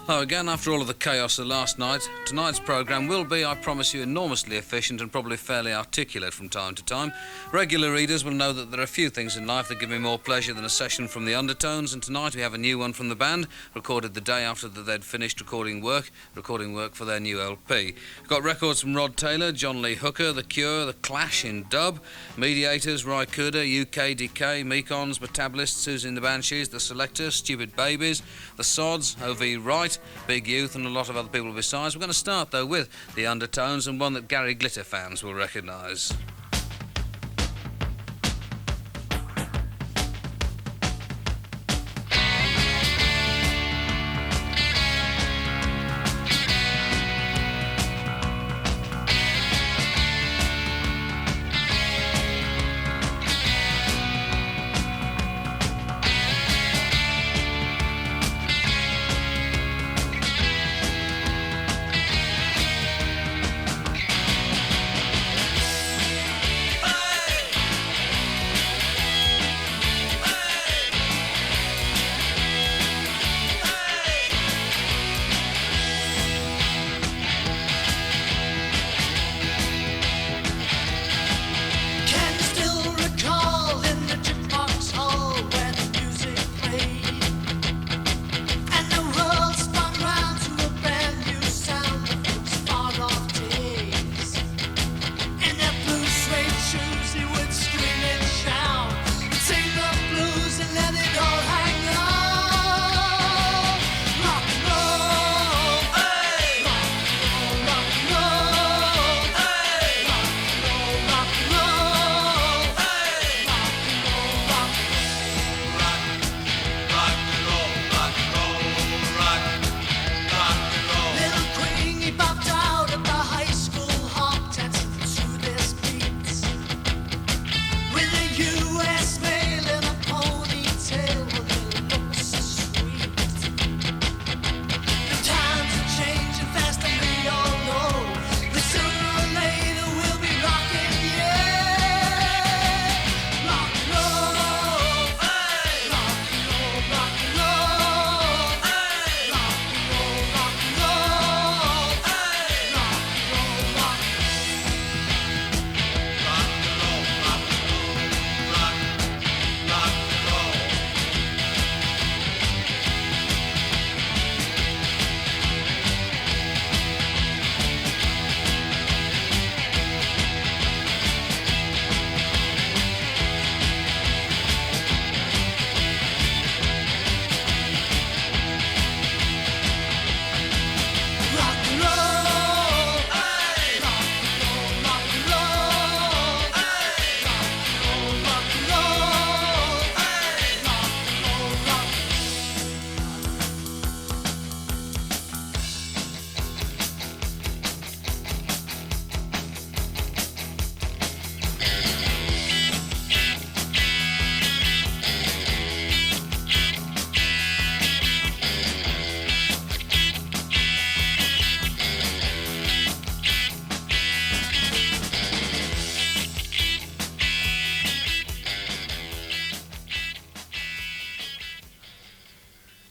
Hello again, after all of the chaos of last night, tonight's programme will be, I promise you, enormously efficient and probably fairly articulate from time to time. Regular readers will know that there are a few things in life that give me more pleasure than a session from the Undertones, and tonight we have a new one from the band, recorded the day after they'd finished recording work for their new LP. We've got records from Rod Taylor, John Lee Hooker, The Cure, The Clash in dub, Mediators, Ry Cooder, UK Decay, Mekons, Metabolist, Siouxsie and the Banshees, The Selector, Stupid Babies, The Sods, O.V. Wright, Big Youth and a lot of other people besides. We're going to start though with the Undertones, and one that Gary Glitter fans will recognise.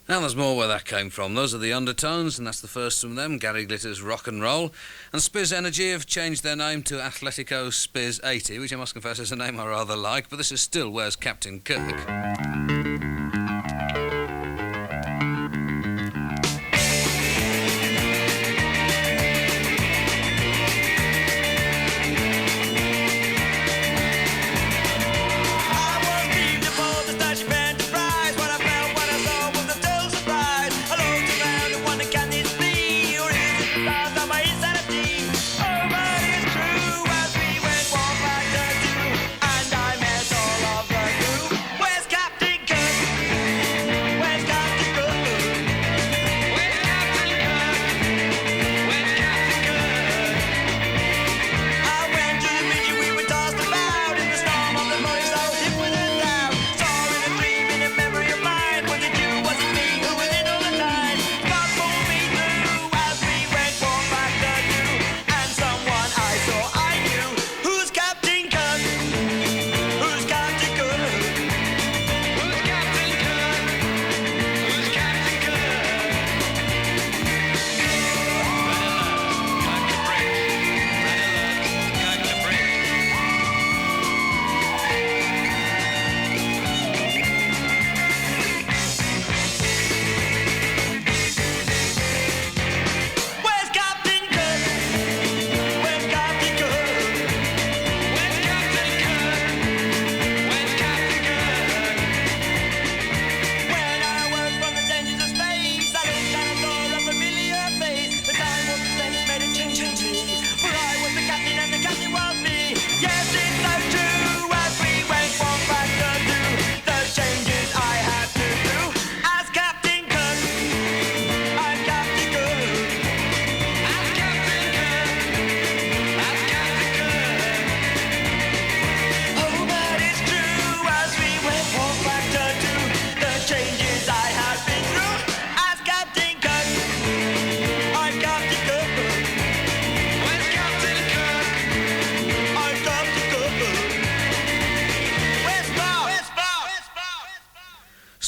Now there's more where that came from. Those are the Undertones, and that's the first from them, Gary Glitter's Rock and Roll. And Spizzenergi have changed their name to Atletico Spiz 80, which I must confess is a name I rather like, but this is still Where's Captain Kirk? Captain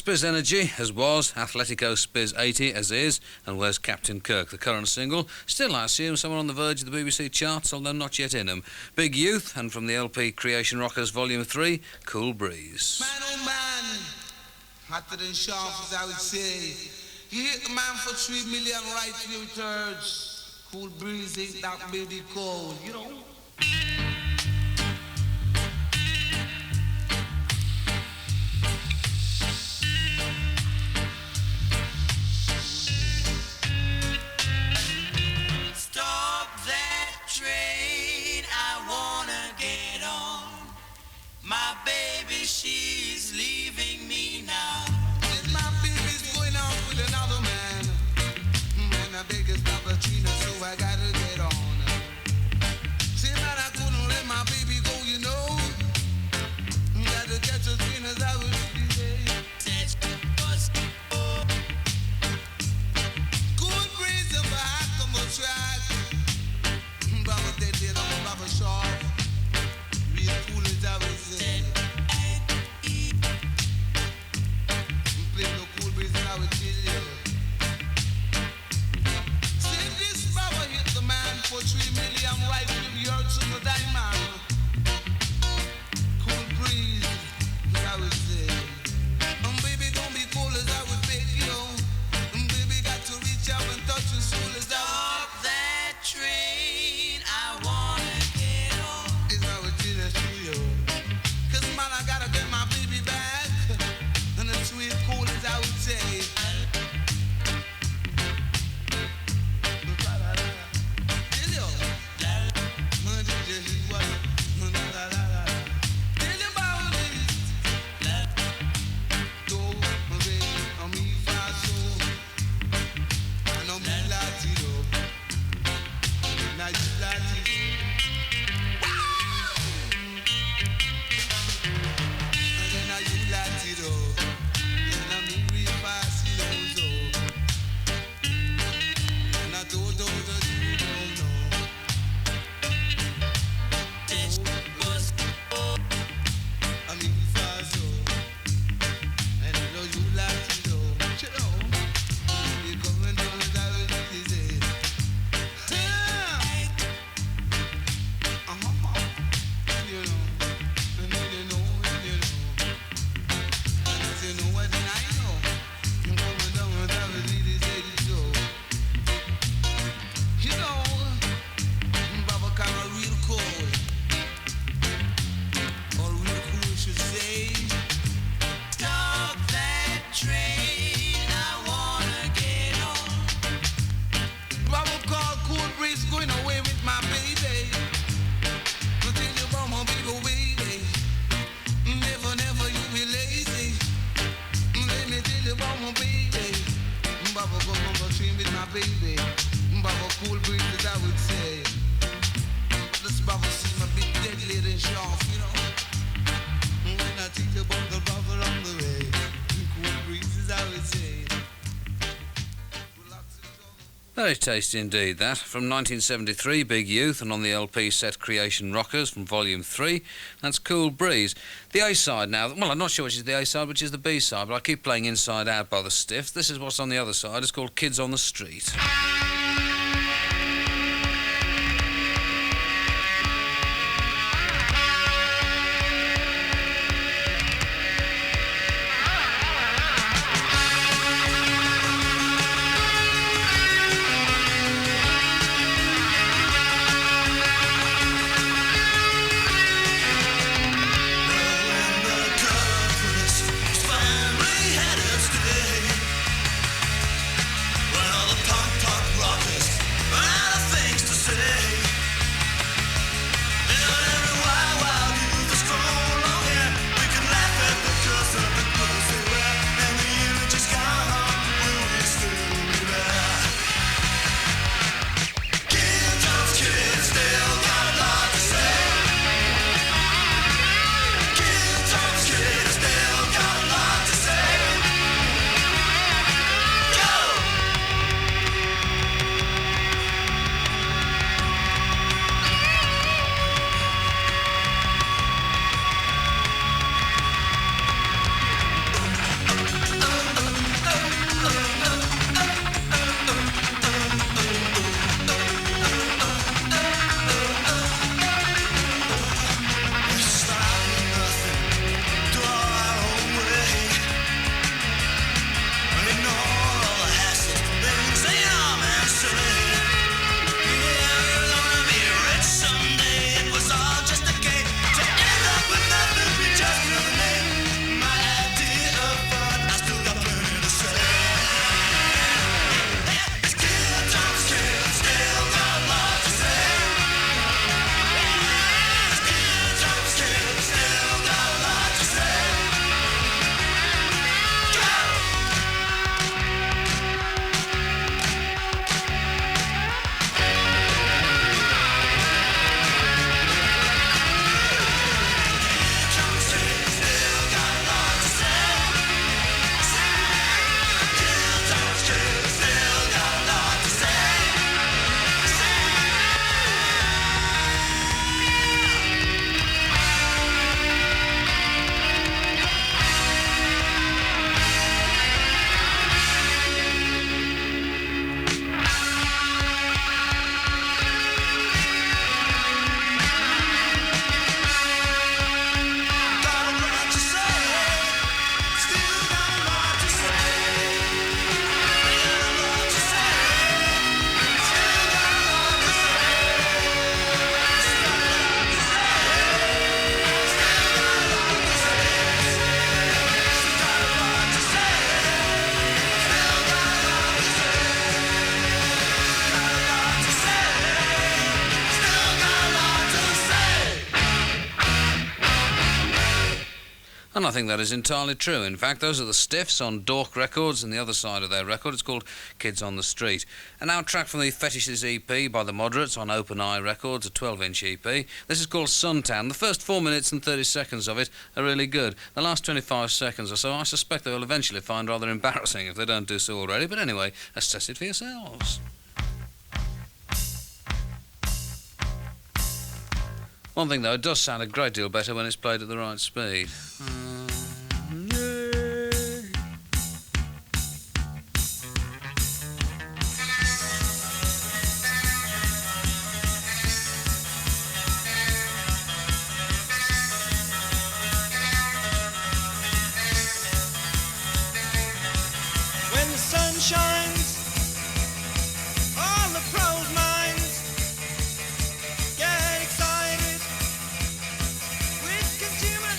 Spizzenergi, as was, Athletico Spiz 80, as is, and Where's Captain Kirk, the current single. Still, I assume, someone on the verge of the BBC charts, although not yet in them. Big Youth, and from the LP Creation Rockers Volume 3, Cool Breeze. Man, oh man, hotter than sharp, as I would say. You hit the man for 3 million right thirds. Cool breeze ain't that baby cold, you know? Stop that train, I wanna get on. My baby, she's leaving me now. My baby's going out with another man. And I beg his Latina, so I gotta get on. See, man, I couldn't let my baby go, you know. Gotta get your trainers out with me. Good breeze if I had to go track. Baba dead dead on Baba sharp. Real cool as I would say. Play no cool breeze and I would chill you. See this Baba hit the man for 3 million right with the earth to the diamond. Cool breeze, I would say. Baby, don't be cool as I would beg you. Baby, got to reach out and touch your soul as I Stop that train, I wanna get on. is I would chill to you. Cause man, I gotta get my baby back. And it's sweet cool as I would say. Tell you. Did you hear what? Tell you about it. Do, baby, I'm me fast, and I'm me Latino. Now you Latino. And now you Latino. And I'm me real fast, so. And I don't know. I'm me fast, and I know you Latino. You know, you coming down as I was really saying. You know, and you know. And as you know what I know, I'm coming down as I was really saying so. You know, Baba Kama real cold. Or real cool, should say. Stop that train, I wanna get on. Baba call cool breeze going away with my baby. But tell you about my baby. Never you be lazy. Let me tell you about my baby. Baba go on the train with my baby. Baba cool breeze as I would say. This Baba seem a bit deadly than sharp, you know. When I think about the Baba along the way. Cool breeze as I would say. Very tasty indeed, that. From 1973, Big Youth, and on the LP set Creation Rockers from Volume 3, that's Cool Breeze. The A-side now, well, I'm not sure which is the A-side, which is the B-side, but I keep playing Inside Out by the Stiffs. This is what's on the other side. It's called Kids on the Street. Finally had us today. When all the punk rock And I think that is entirely true. In fact, those are the Stiffs on Dork Records, and the other side of their record is called Kids on the Street. And now a track from the Fetishes EP by the Moderates on Open Eye Records, a 12-inch EP. This is called Suntan. The first 4 minutes and 30 seconds of it are really good. The last 25 seconds or so I suspect they will eventually find rather embarrassing if they don't do so already. But anyway, assess it for yourselves. One thing though, it does sound a great deal better when it's played at the right speed. When the sun shines, all the pros' minds get excited with consumer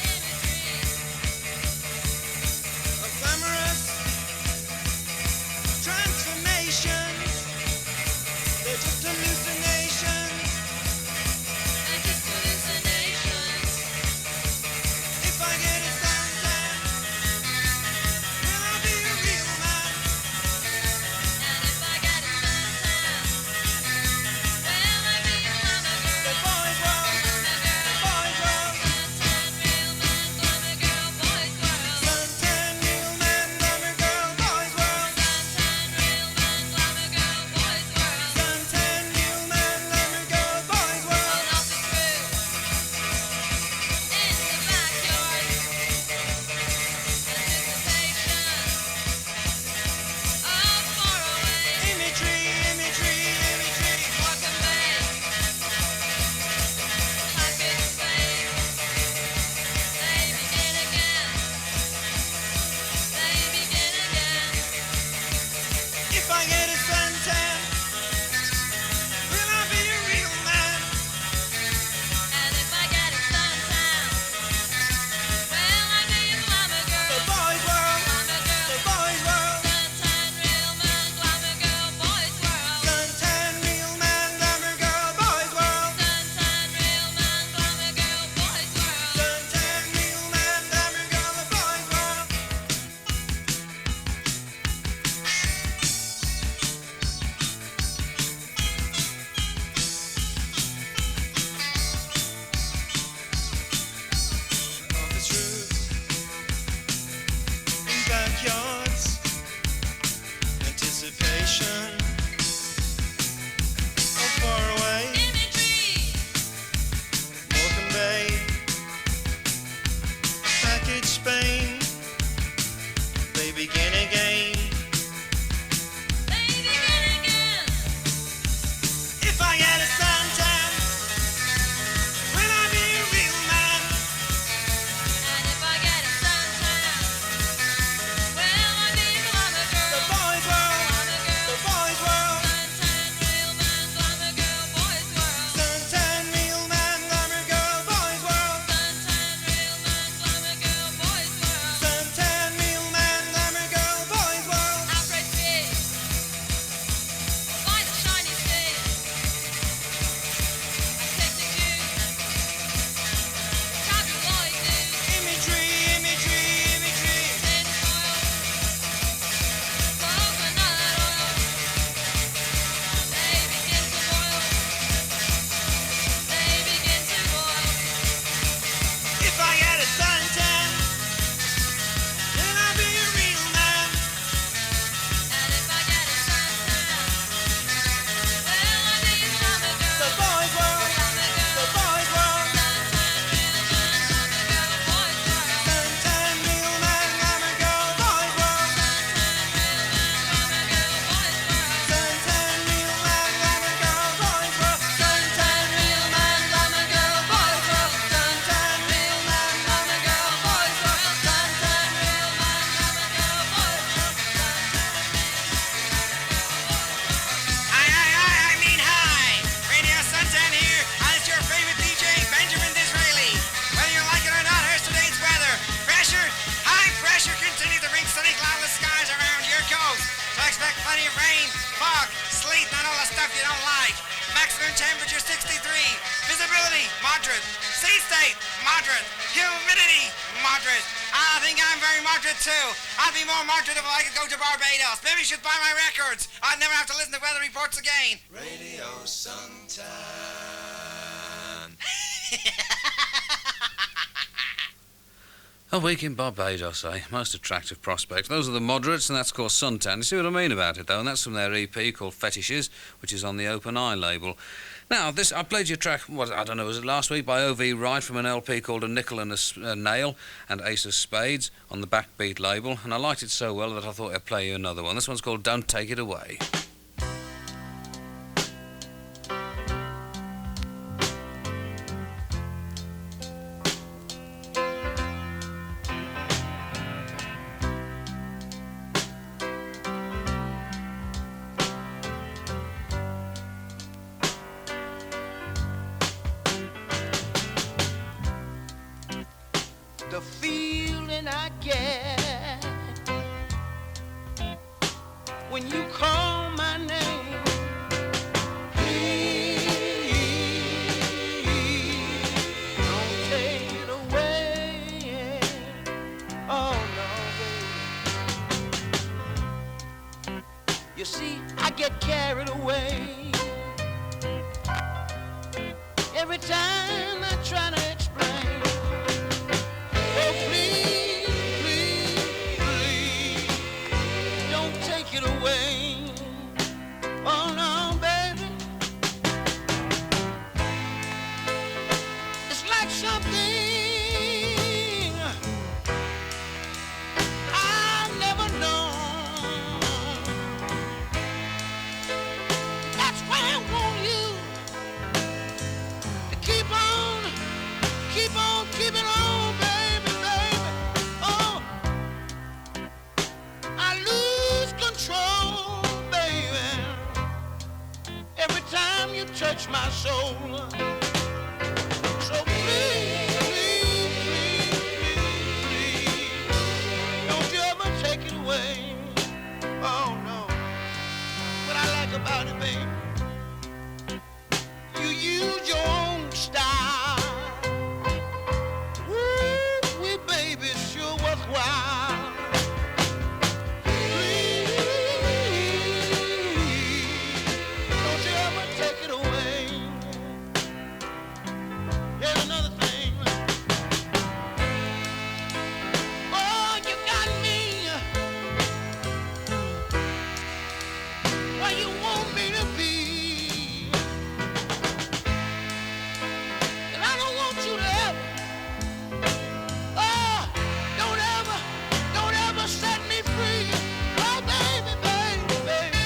Moderate. Humidity. Moderate. I think I'm very moderate too. I'd be more moderate if I could go to Barbados. Maybe you should buy my records. I'd never have to listen to weather reports again. Radio Suntan. A week in Barbados, eh? Most attractive prospect. Those are the moderates, and that's called Suntan. You see what I mean about it, though? And that's from their EP called Fetishes, which is on the Open Eye label. Now, I played your track, I don't know, was it last week, by O.V. Wright from an LP called A Nickel and a Nail and Ace of Spades on the Backbeat label, and I liked it so well that I thought I'd play you another one. This one's called Don't Take It Away. The feeling I get when you call my name, please don't take it away. Oh no, baby. You see, I get carried away every time I try to explain. Oh, please, please, please, don't take it away. Oh, no, baby. It's like something I've never known. That's why I want you to keep on, keeping on, baby, baby. Oh, I lose control, baby, every time you touch my soul. So please, please, please, please, please, don't you ever take it away. Oh, no. What I like about it, baby, you use your own style. Woo, we baby, sure worthwhile. Please, don't you ever take it away. Here's another thing. Oh, you got me where you want me to be. And I don't want you to ever, oh, don't ever set me free. Oh, baby, baby, baby.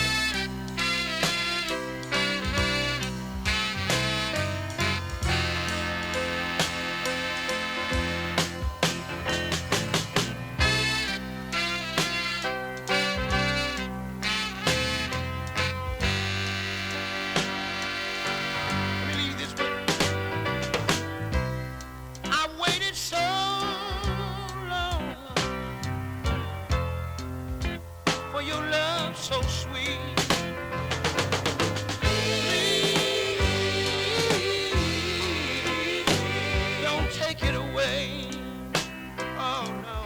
Let me leave this with you. I waited so long for your love so sweet. Please, don't take it away. Oh no.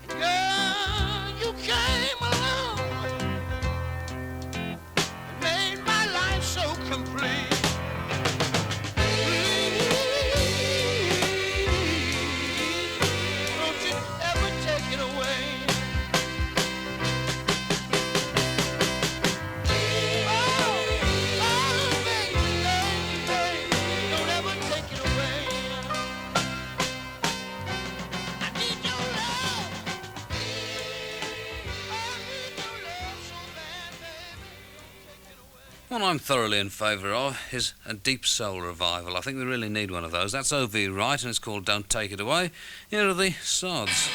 Girl, you came along and made my life so complete. Please, don't you ever take it away. Oh, baby, baby, don't ever take it away. I need your love. I need your love so bad, baby. Don't take it away. What I'm thoroughly in favour of is a deep soul revival. I think we really need one of those. That's O.V. Wright, and it's called Don't Take It Away. Here are the Sods.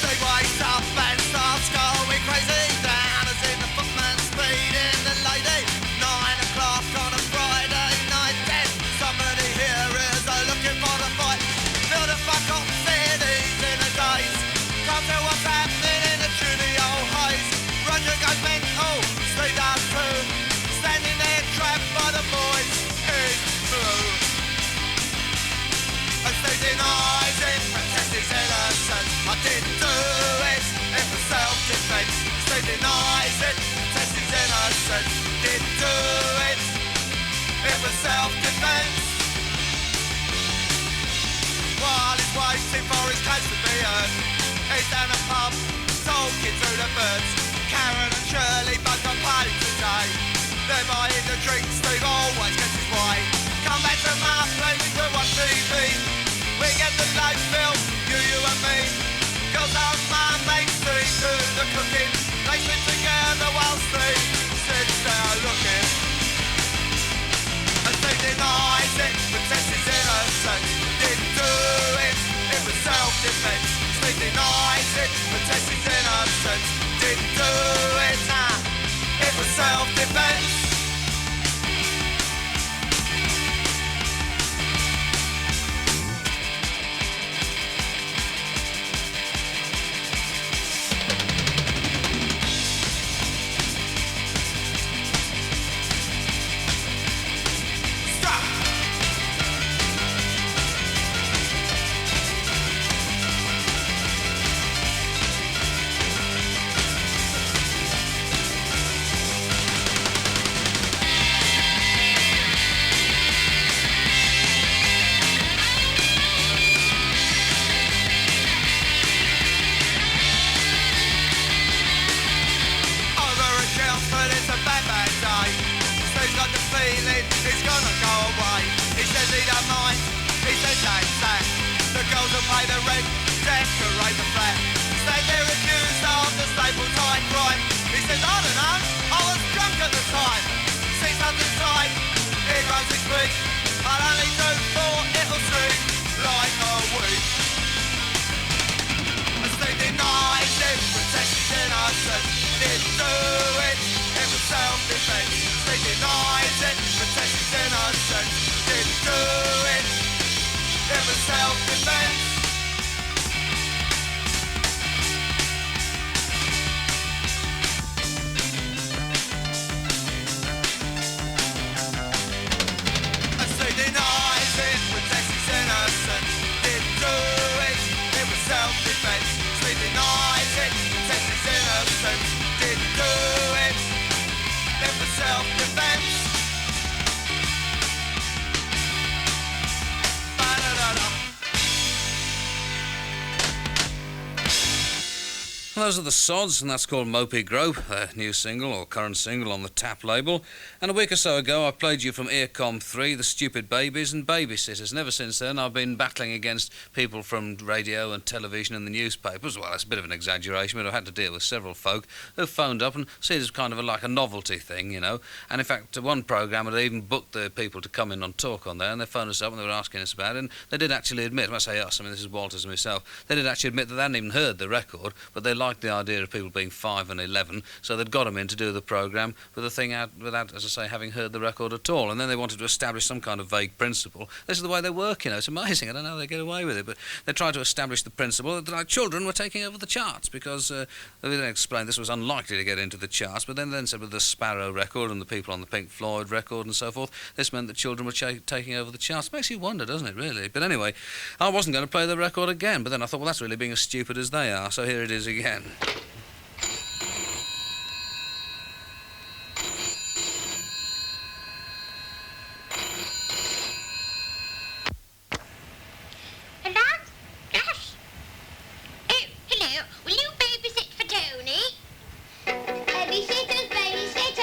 Segway stop and starts going crazy. Down as in the footman speeding the lady. 9 o'clock on a Friday night. Then somebody here is looking for a fight. Feel the waiting for his case to be heard. He's down the pub, talking to the birds. Karen and Shirley both got party today. They're buying the drinks, Steve always gets his way. Come back to my place, we do watch TV. We get the light film, you and me. Cause our mum makes Steve do the cooking. They sit together while Steve sits there looking. And Steve denies it, pretends he's innocent. Didn't do it, it was self-defense. Steve denies it, pretends he's innocent. Didn't do it, it was self-defense. He's gonna go away. He says he don't mind. He says that's that. The girls will pay the rent, decorate the flat. Say they're accused of the staple type crime. He says I don't know, I was drunk at the time. 600 times, here goes his week. I'll only do 4, it'll seem like a week. And Steve denies it, protects his innocence. Didn't do it, it was self-defense. Steve denies it, protects his innocence. Didn't do it, it was self-defense. And Steve denies it, protects his innocence. Didn't do it, it was self-defense. Steve denies it, protects his innocence. Didn't do it, it was self-defense. Those are the Sods, and that's called Mopey, Grope, their new single, or current single, on the Tap label. And a week or so ago, I played you from Earcom 3, The Stupid Babies and Babysitters. And ever since then, I've been battling against people from radio and television and the newspapers. Well, that's a bit of an exaggeration, but I've had to deal with several folk who phoned up and see it as kind of like a novelty thing, you know. And in fact, one programme had even booked the people to come in and talk on there, and they phoned us up and they were asking us about it, and they did actually admit, when I say us, I mean this is Walters and myself, they did actually admit that they hadn't even heard the record, but they liked the idea of people being 5 and 11, so they'd got them in to do the programme with the thing out without, as I say, having heard the record at all. And then they wanted to establish some kind of vague principle. This is the way they work, you know. It's amazing. I don't know how they get away with it, but they tried to establish the principle that like, children were taking over the charts because they didn't explain this was unlikely to get into the charts, but then said with the Sparrow record and the people on the Pink Floyd record and so forth, this meant that children were taking over the charts. Makes you wonder, doesn't it, really? But anyway, I wasn't going to play the record again, but then I thought, well, that's really being as stupid as they are, so here it is again. Babysitters, babysitters.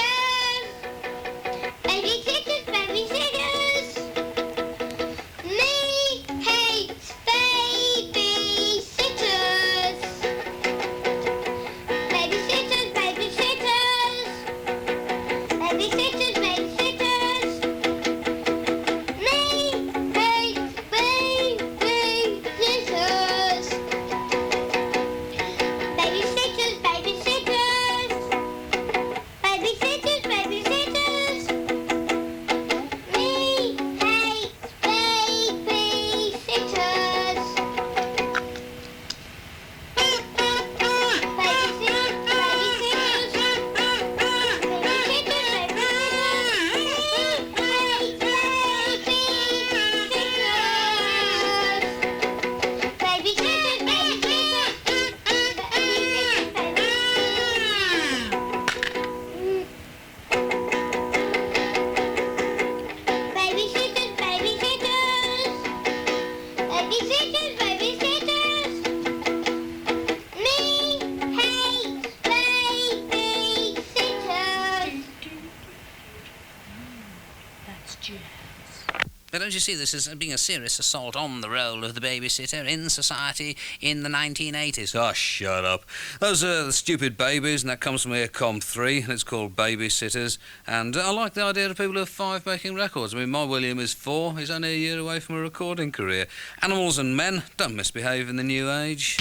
But don't you see this as being a serious assault on the role of the babysitter in society in the 1980s? Oh, shut up. Those are the stupid babies, and that comes from Earcom 3, and it's called Babysitters. And I like the idea of people who are 5 making records. I mean, my William is 4. He's only a year away from a recording career. Animals and men don't misbehave in the new age.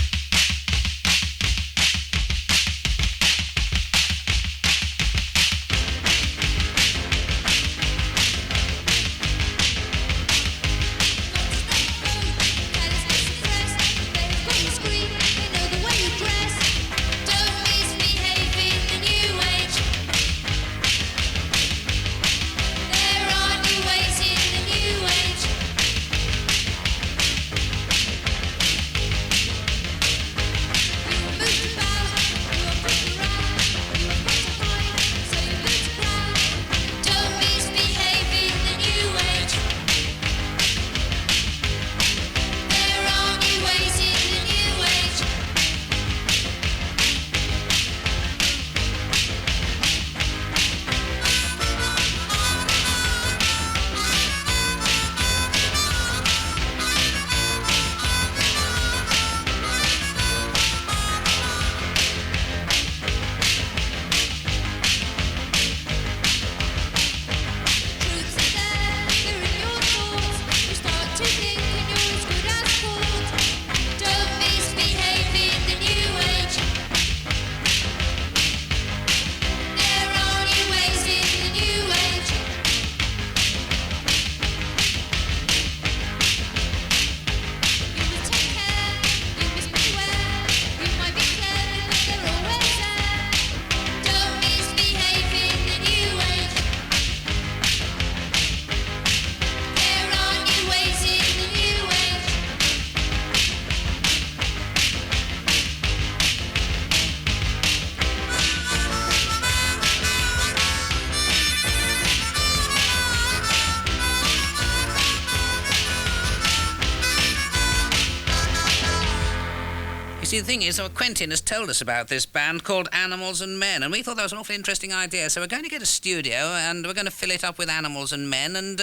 See, the thing is, Quentin has told us about this band called Animals and Men, and we thought that was an awfully interesting idea. So we're going to get a studio, and we're going to fill it up with animals and men, and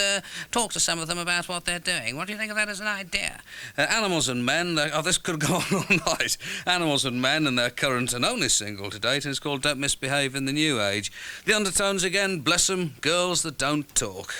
talk to some of them about what they're doing. What do you think of that as an idea? Animals and Men, this could go on all night. Animals and Men, and their current and only single to date is called Don't Misbehave in the New Age. The Undertones again, bless them, girls that don't talk.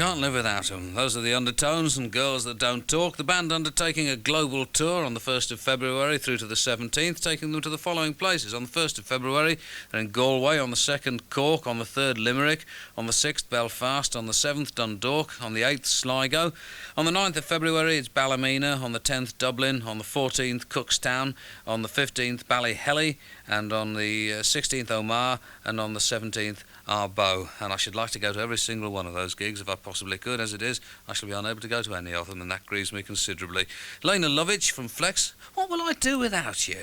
can't live without them. Those are the Undertones and Girls That Don't Talk. The band undertaking a global tour on the 1st of February through to the 17th, taking them to the following places. On the 1st of February, they're in Galway, on the 2nd, Cork, on the 3rd, Limerick, on the 6th, Belfast, on the 7th, Dundalk, on the 8th, Sligo. On the 9th of February, it's Ballymena, on the 10th, Dublin, on the 14th, Cookstown, on the 15th, Ballyhelly, and on the 16th, Omagh, and on the 17th, Arboe. And I should like to go to every single one of those gigs if I possibly could. As it is, I shall be unable to go to any of them, and that grieves me considerably. Lene Lovich from Flex, what will I do without you?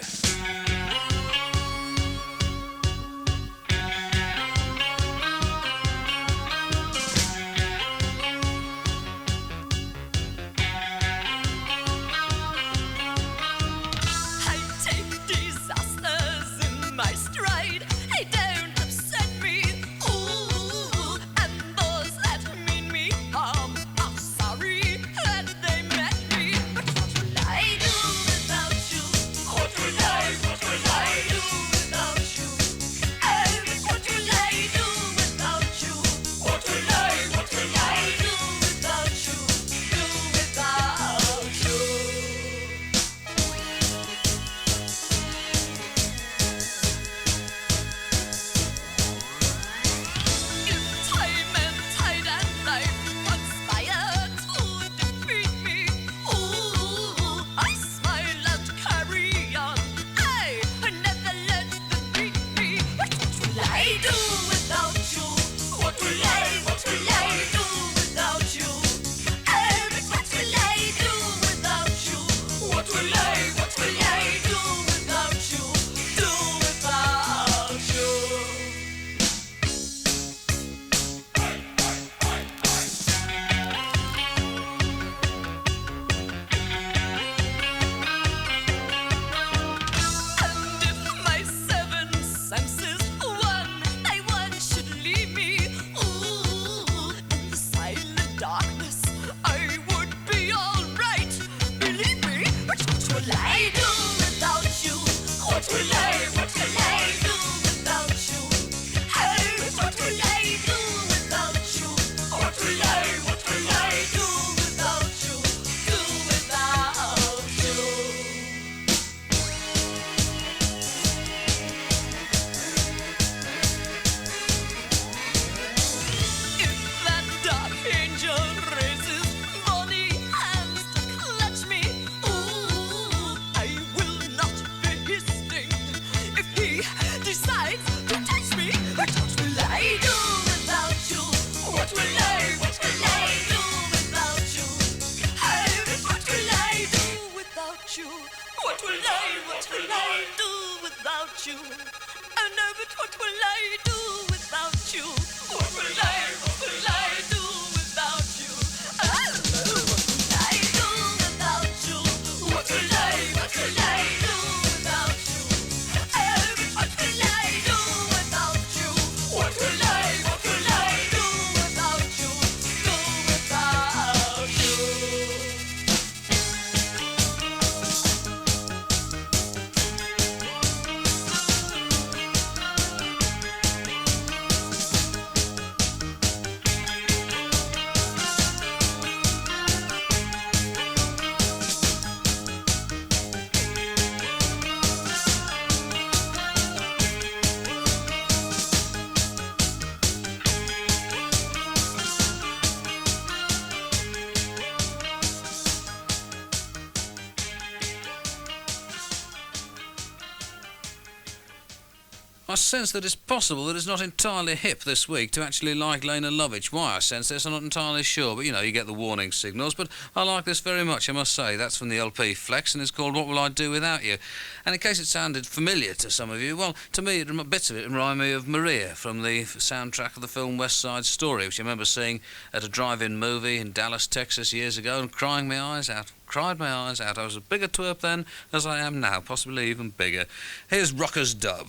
I sense that it's possible that it's not entirely hip this week to actually like Lene Lovich. Why I sense this, I'm not entirely sure, but you get the warning signals. But I like this very much, I must say. That's from the LP Flex, and it's called What Will I Do Without You? And in case it sounded familiar to some of you, well, to me, bits of it remind me of Maria from the soundtrack of the film West Side Story, which I remember seeing at a drive-in movie in Dallas, Texas years ago, and cried my eyes out. I was a bigger twerp then as I am now, possibly even bigger. Here's Rocker's Dub.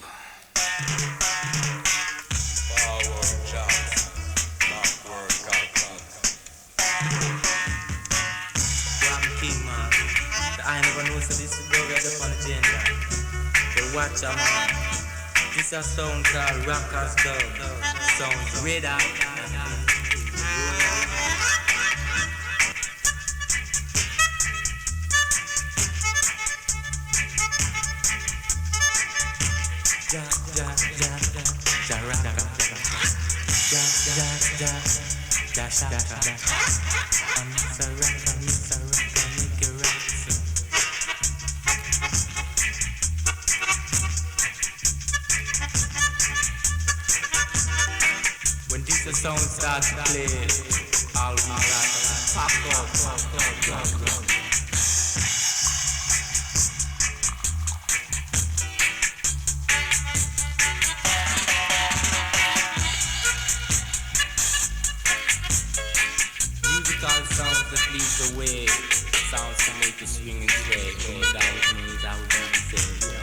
I never know so this is the on agenda. But watch out, man. This is a sound called Rocker's Dub. Sounds red out. When this song starts to play, I'll be like, pop up. Musical sounds that lead the way, sounds to make you swing and sway. Come down with me, that would be the same, you know.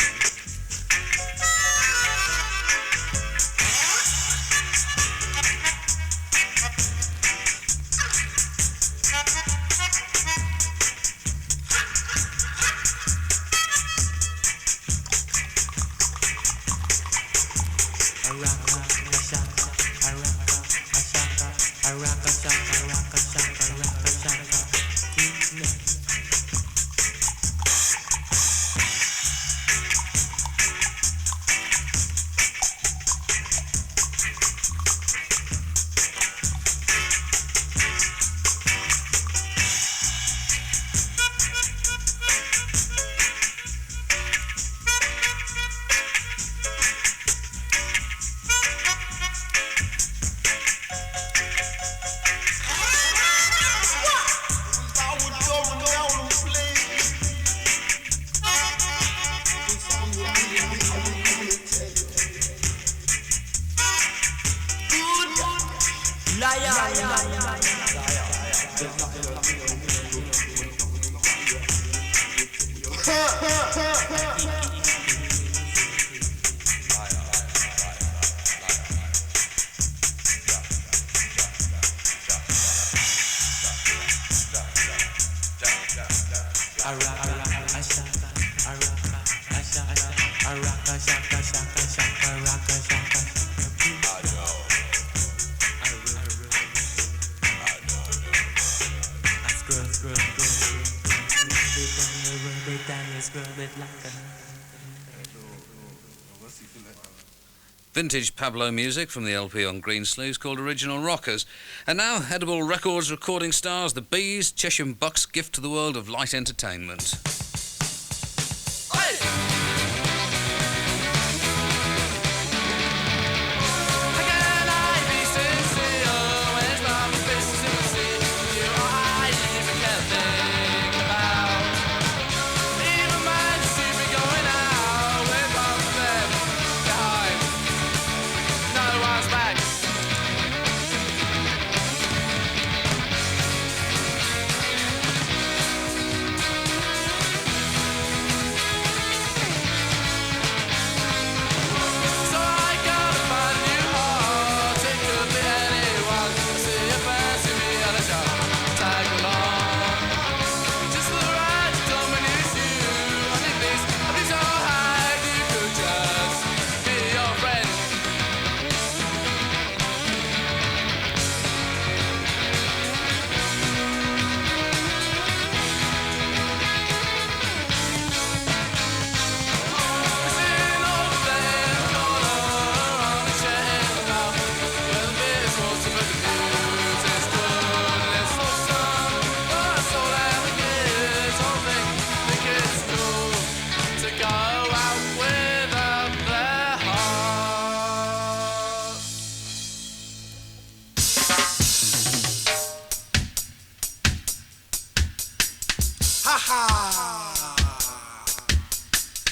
Vintage Pablo music from the LP on Greensleeves called Original Rockers. And now, Edible Records recording stars, the Beez, Cheshire Bucks gift to the world of light entertainment.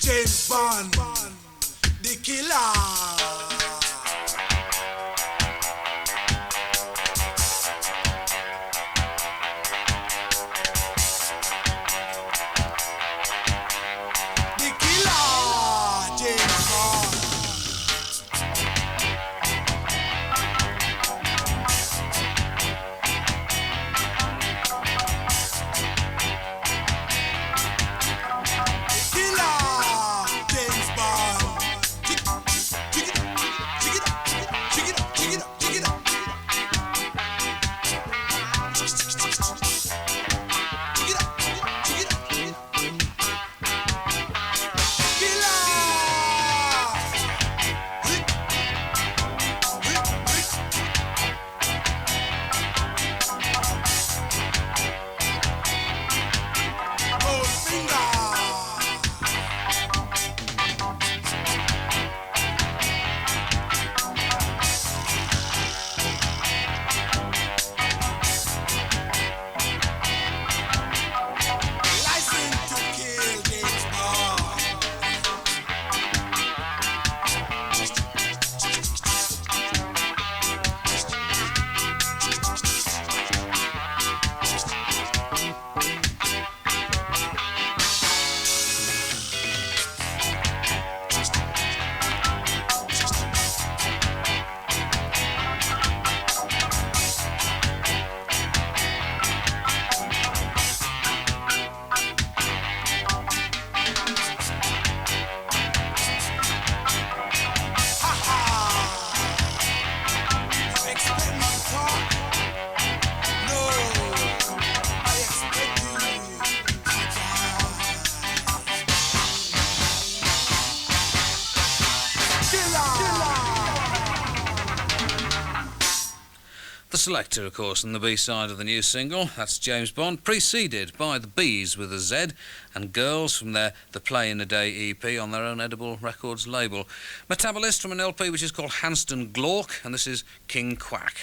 James Bond, the killer. James Bond. Selector, of course, and the B-side of the new single. That's James Bond, preceded by the Beez with a Z, and Girls from their The Play in a Day EP on their own Edible Records label. Metabolist from an LP which is called Hansten Klork, and this is King Quack.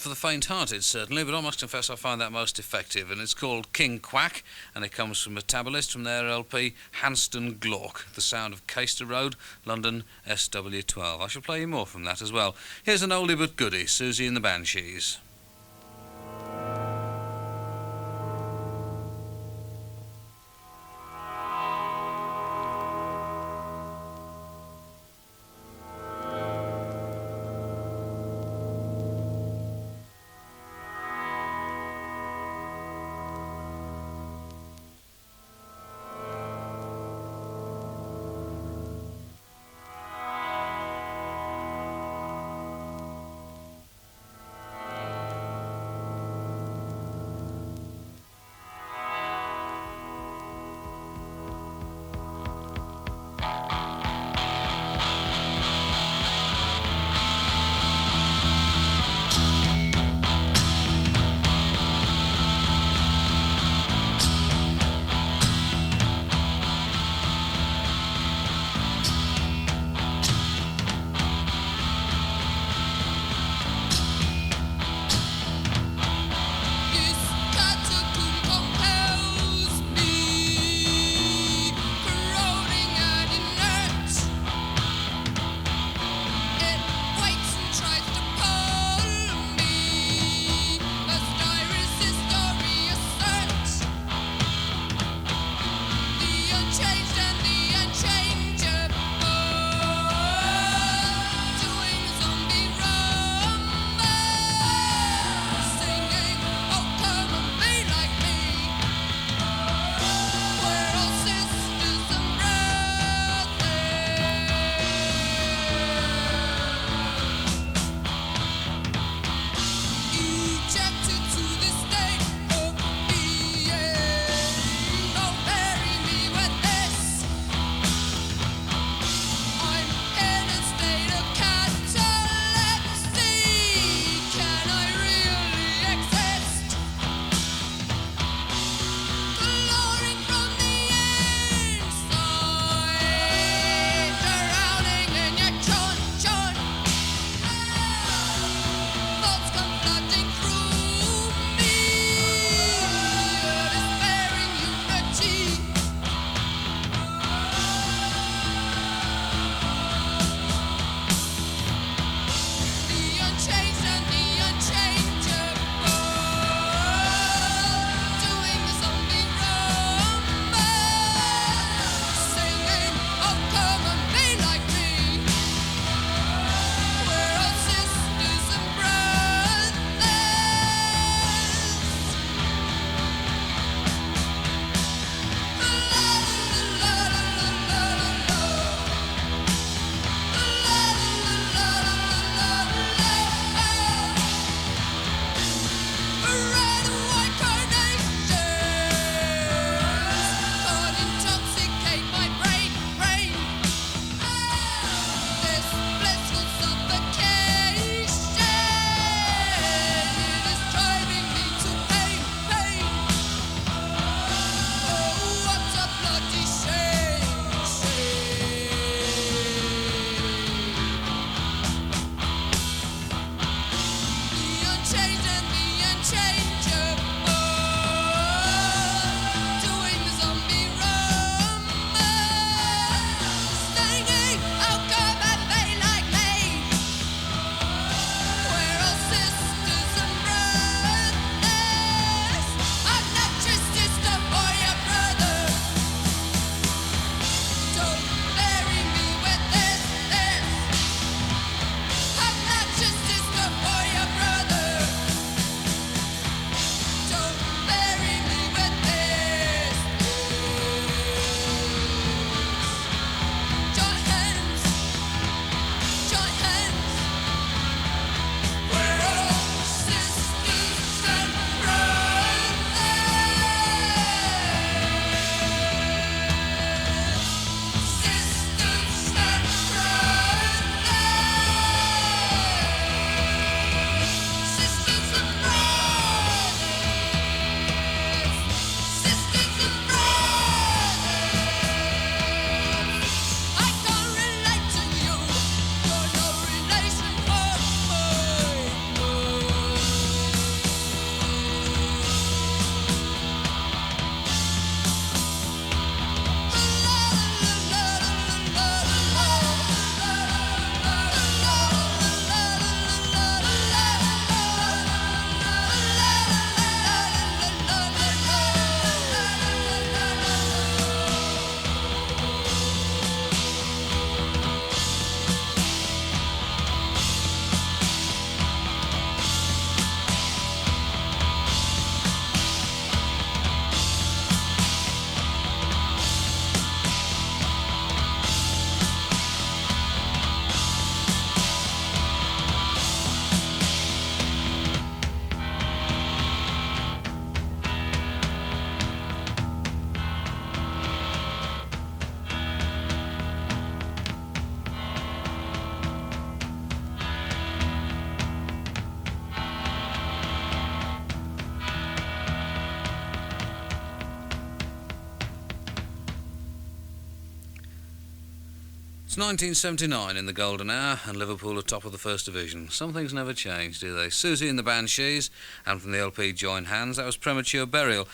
for the faint-hearted, certainly, but I must confess I find that most effective, and it's called King Quack, and it comes from Metabolist from their LP Hansten Klork, The Sound of Caister Road, London, SW12. I shall play you more from that as well. Here's an oldie but goodie, Siouxsie and the Banshees. It's 1979 in the golden hour, and Liverpool are top of the First Division. Some things never change, do they? Siouxsie and the Banshees, and from the LP Join Hands, that was Premature Burial.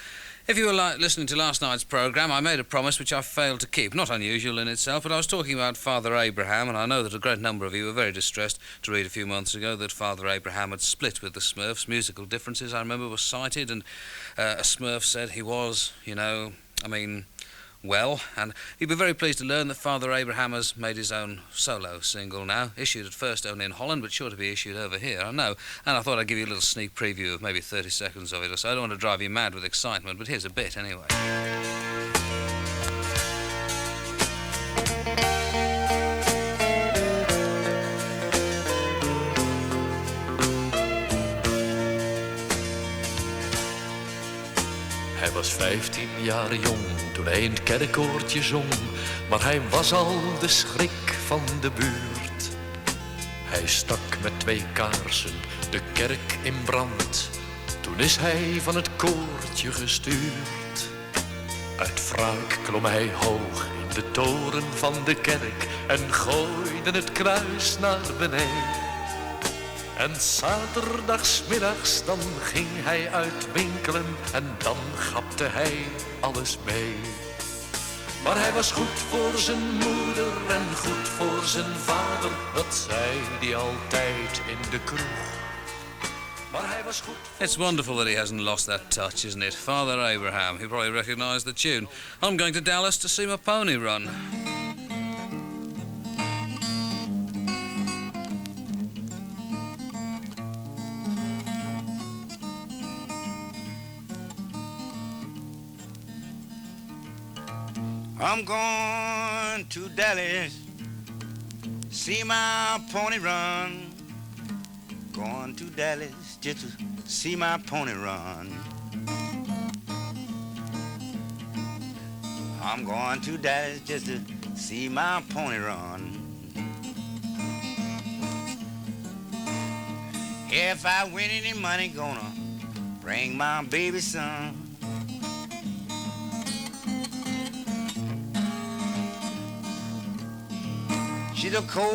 If you were listening to last night's programme, I made a promise which I failed to keep. Not unusual in itself, but I was talking about Father Abraham, and I know that a great number of you were very distressed to read a few months ago that Father Abraham had split with the Smurfs. Musical differences, I remember, were cited, and a Smurf said he was, well, and you'd be very pleased to learn that Father Abraham has made his own solo single now, issued at first only in Holland, but sure to be issued over here, I know. And I thought I'd give you a little sneak preview of maybe 30 seconds of it or so. I don't want to drive you mad with excitement, but here's a bit anyway. Hij was 15 jaar jong toen hij in het kerkkoortje zong, maar hij was al de schrik van de buurt. Hij stak met 2 kaarsen de kerk in brand, toen is hij van het koortje gestuurd. Uit wraak klom hij hoog in de toren van de kerk en gooide het kruis naar beneden. En zaterdagsmiddags dan ging hij uit winkelen en dan gapte hij alles mee. Maar hij was goed voor zijn moeder en goed voor zijn vader, dat zei hij altijd in de kroeg. Maar hij was goed. It's wonderful that he hasn't lost that touch, isn't it? Father Abraham, he probably recognised the tune. I'm going to Dallas to see my pony run. I'm going to Dallas, see my pony run. Going to Dallas just to see my pony run. I'm going to Dallas just to see my pony run. If I win any money, gonna bring my baby son. She's a cold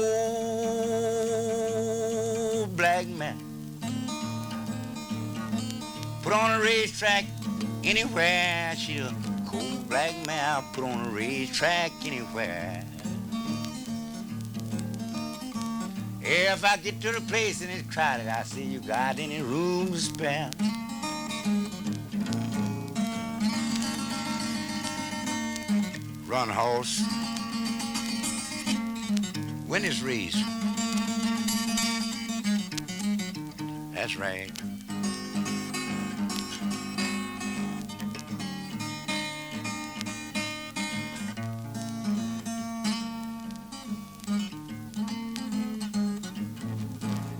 black man. Put on a racetrack anywhere. She's a cold black man. Put on a racetrack anywhere. If I get to the place and it's crowded, I say, you got any room to spare? Run, horse. Win this race. That's right.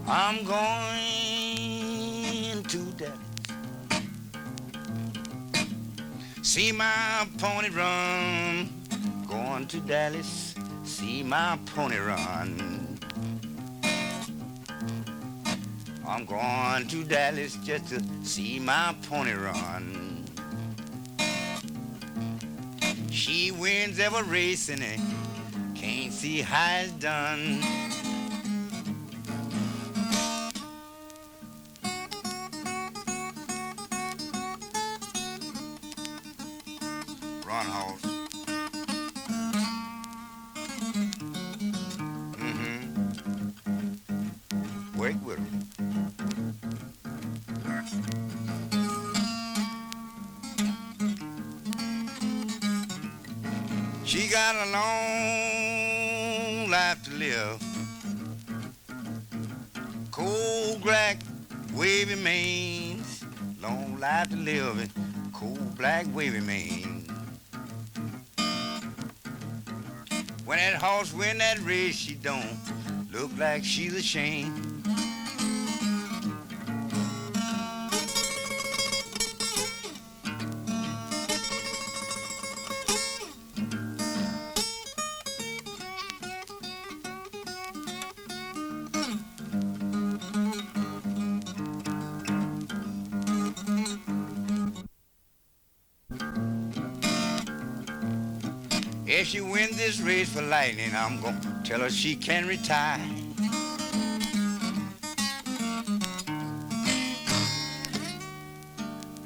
I'm going to Dallas, see my pony run. Going to Dallas, see my pony run. I'm going to Dallas just to see my pony run. She wins every race and it can't see how it's done. Run, horse. Work with her. She got a long life to live. Cold black, wavy manes. Long life to live in cold black, wavy mane. When that horse win that race, she don't look like she's ashamed. If she wins this race for Lightning, I'm gonna tell her she can retire.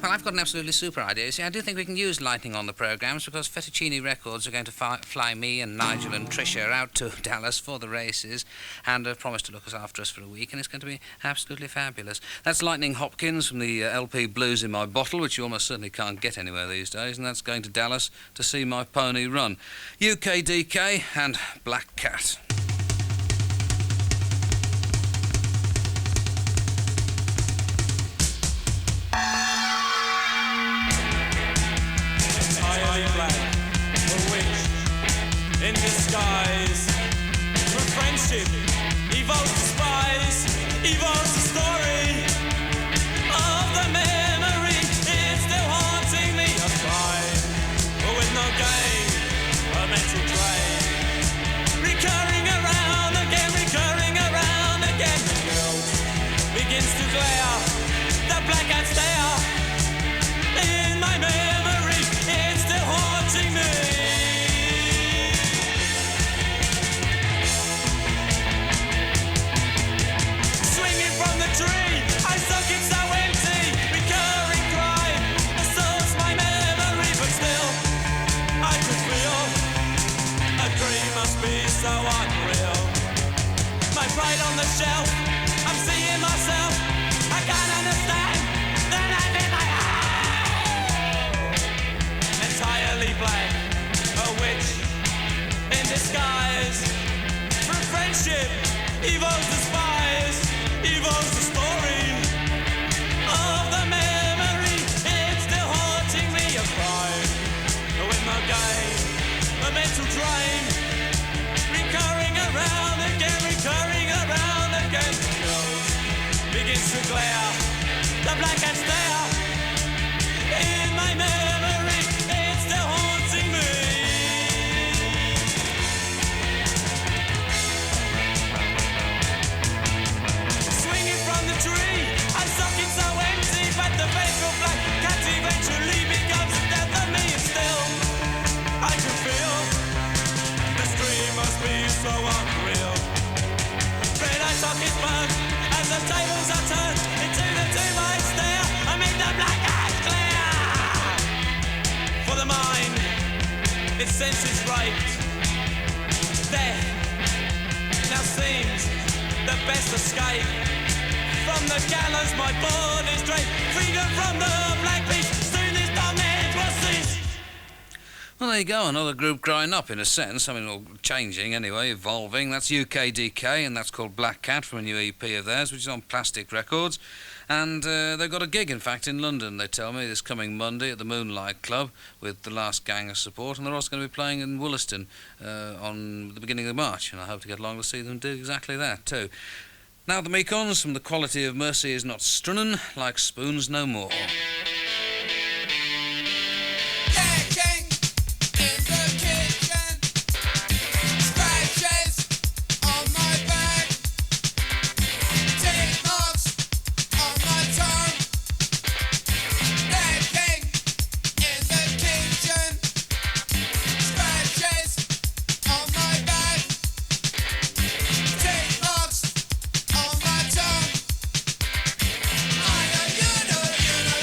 Well, I've got an absolutely super idea. See, I do think we can use Lightning on the programmes because Fettuccine Records are going to fly me and Nigel and Tricia out to Dallas for the races and have promised to look after us for a week, and it's going to be absolutely fabulous. That's Lightning Hopkins from the LP Blues in My Bottle, which you almost certainly can't get anywhere these days, and that's going to Dallas to see my pony run. UKDK and Black Cat. In disguise, from friendship, evokes the spies, evokes the story of the memory. It's still haunting me. A crime, but with no gain, a mental drain. Recurring around again, the guilt begins to glare. The black cat stare in my memory. It's still haunting me. Tree, I suck it so empty, recurring crime, assaults my memory, but still, I could feel, a dream must be so unreal. My pride on the shelf, I'm seeing myself, I can't understand, the knife in my eye. Entirely black, a witch, in disguise, from friendship, evokes the spies. Evokes the story of the memory. It's still haunting me. A crime with no gain, a mental drain. Recurring around again. The ghost begins to glare. The black cat's there in my memory. It's still haunting me. Tree, I suck it so empty, but the faithful black cat eventually becomes the death of me, and still I can feel this dream must be so unreal. Red eye sockets burn as the tables are turned into the tomb I stare. I make the black eye clear for the mind. Its senses right. Death now seems the best escape. From the gallows, my body's draped. Freedom from the black beast. Soon this torment will cease. Well, there you go, another group growing up in a sense. I mean, or changing anyway, evolving. That's UKDK, and that's called Black Cat from a new EP of theirs, which is on Plastic Records. And they've got a gig, in fact, in London, they tell me, this coming Monday at the Moonlight Club with the last gang of support. And they're also going to be playing in Wollaston on the beginning of March. And I hope to get along to see them do exactly that, too. Now the Mekons from The Quality of Mercy Is Not Stunning, like spoons no more. I know you know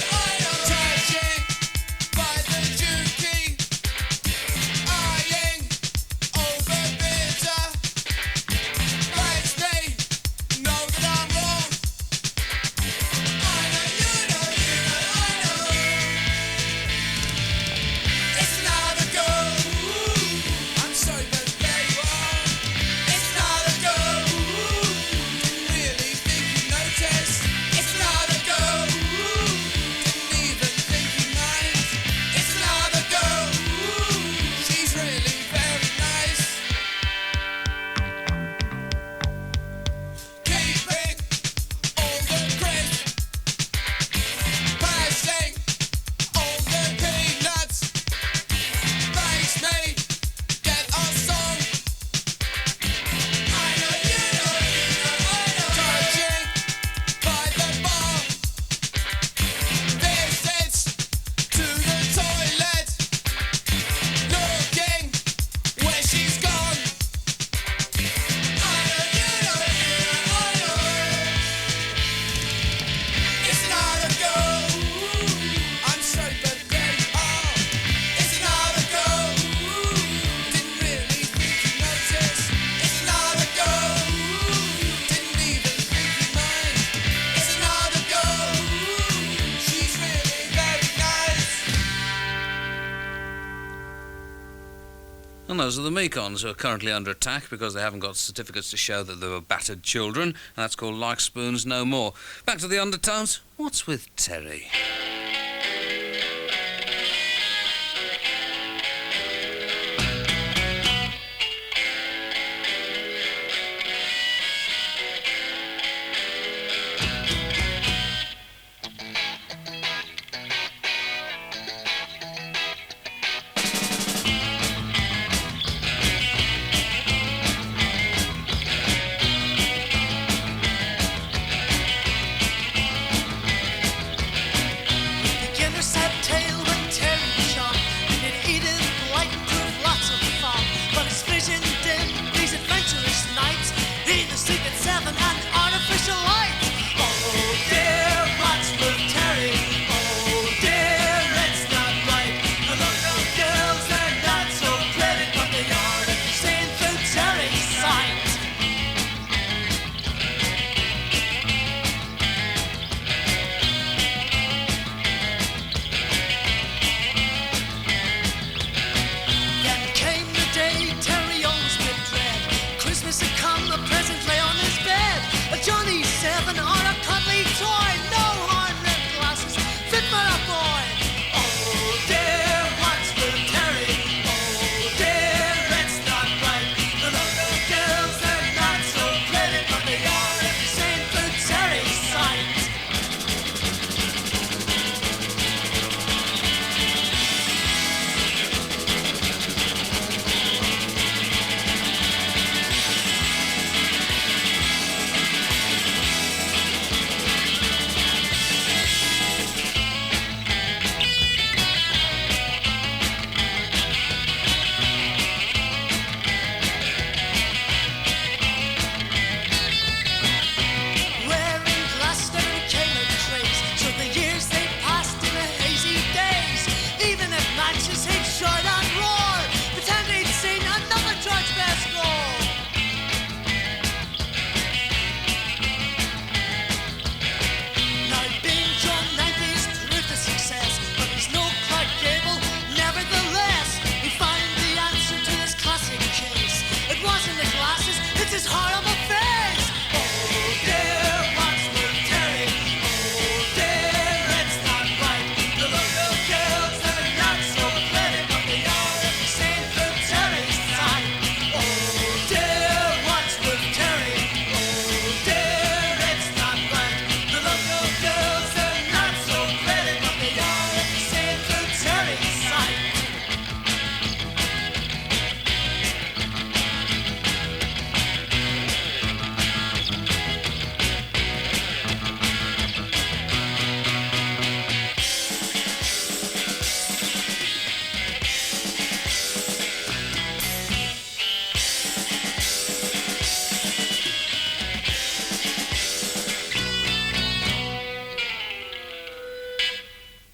Those are the Mekons, who are currently under attack because they haven't got certificates to show that they were battered children, and that's called Like Spoons No More. Back to the Undertones. What's with Terry?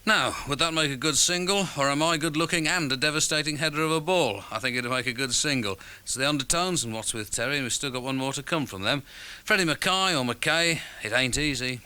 Now, would that make a good single, or am I good-looking and a devastating header of a ball? I think it'd make a good single. It's the Undertones and What's With Terry, and we've still got one more to come from them. Freddie Mackay or McKay, it ain't easy.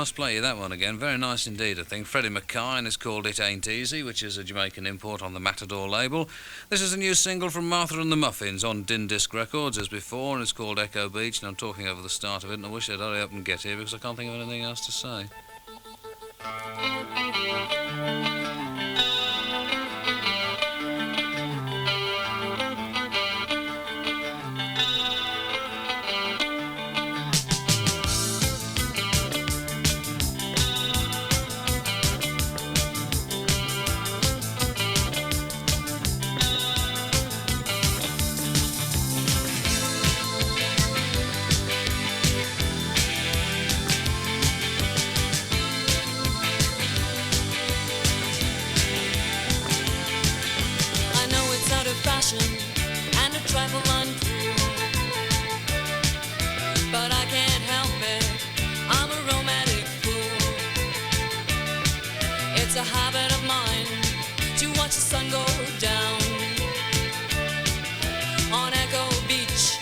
Must play you that one again. Very nice indeed, I think. Freddie McKay has called It Ain't Easy, which is a Jamaican import on the Matador label. This is a new single from Martha and the Muffins on Din Disc Records as before, and it's called Echo Beach, and I'm talking over the start of it, and I wish I'd hurry up and get here because I can't think of anything else to say. And a trifle uncool, but I can't help it, I'm a romantic fool. It's a habit of mine to watch the sun go down. On Echo Beach,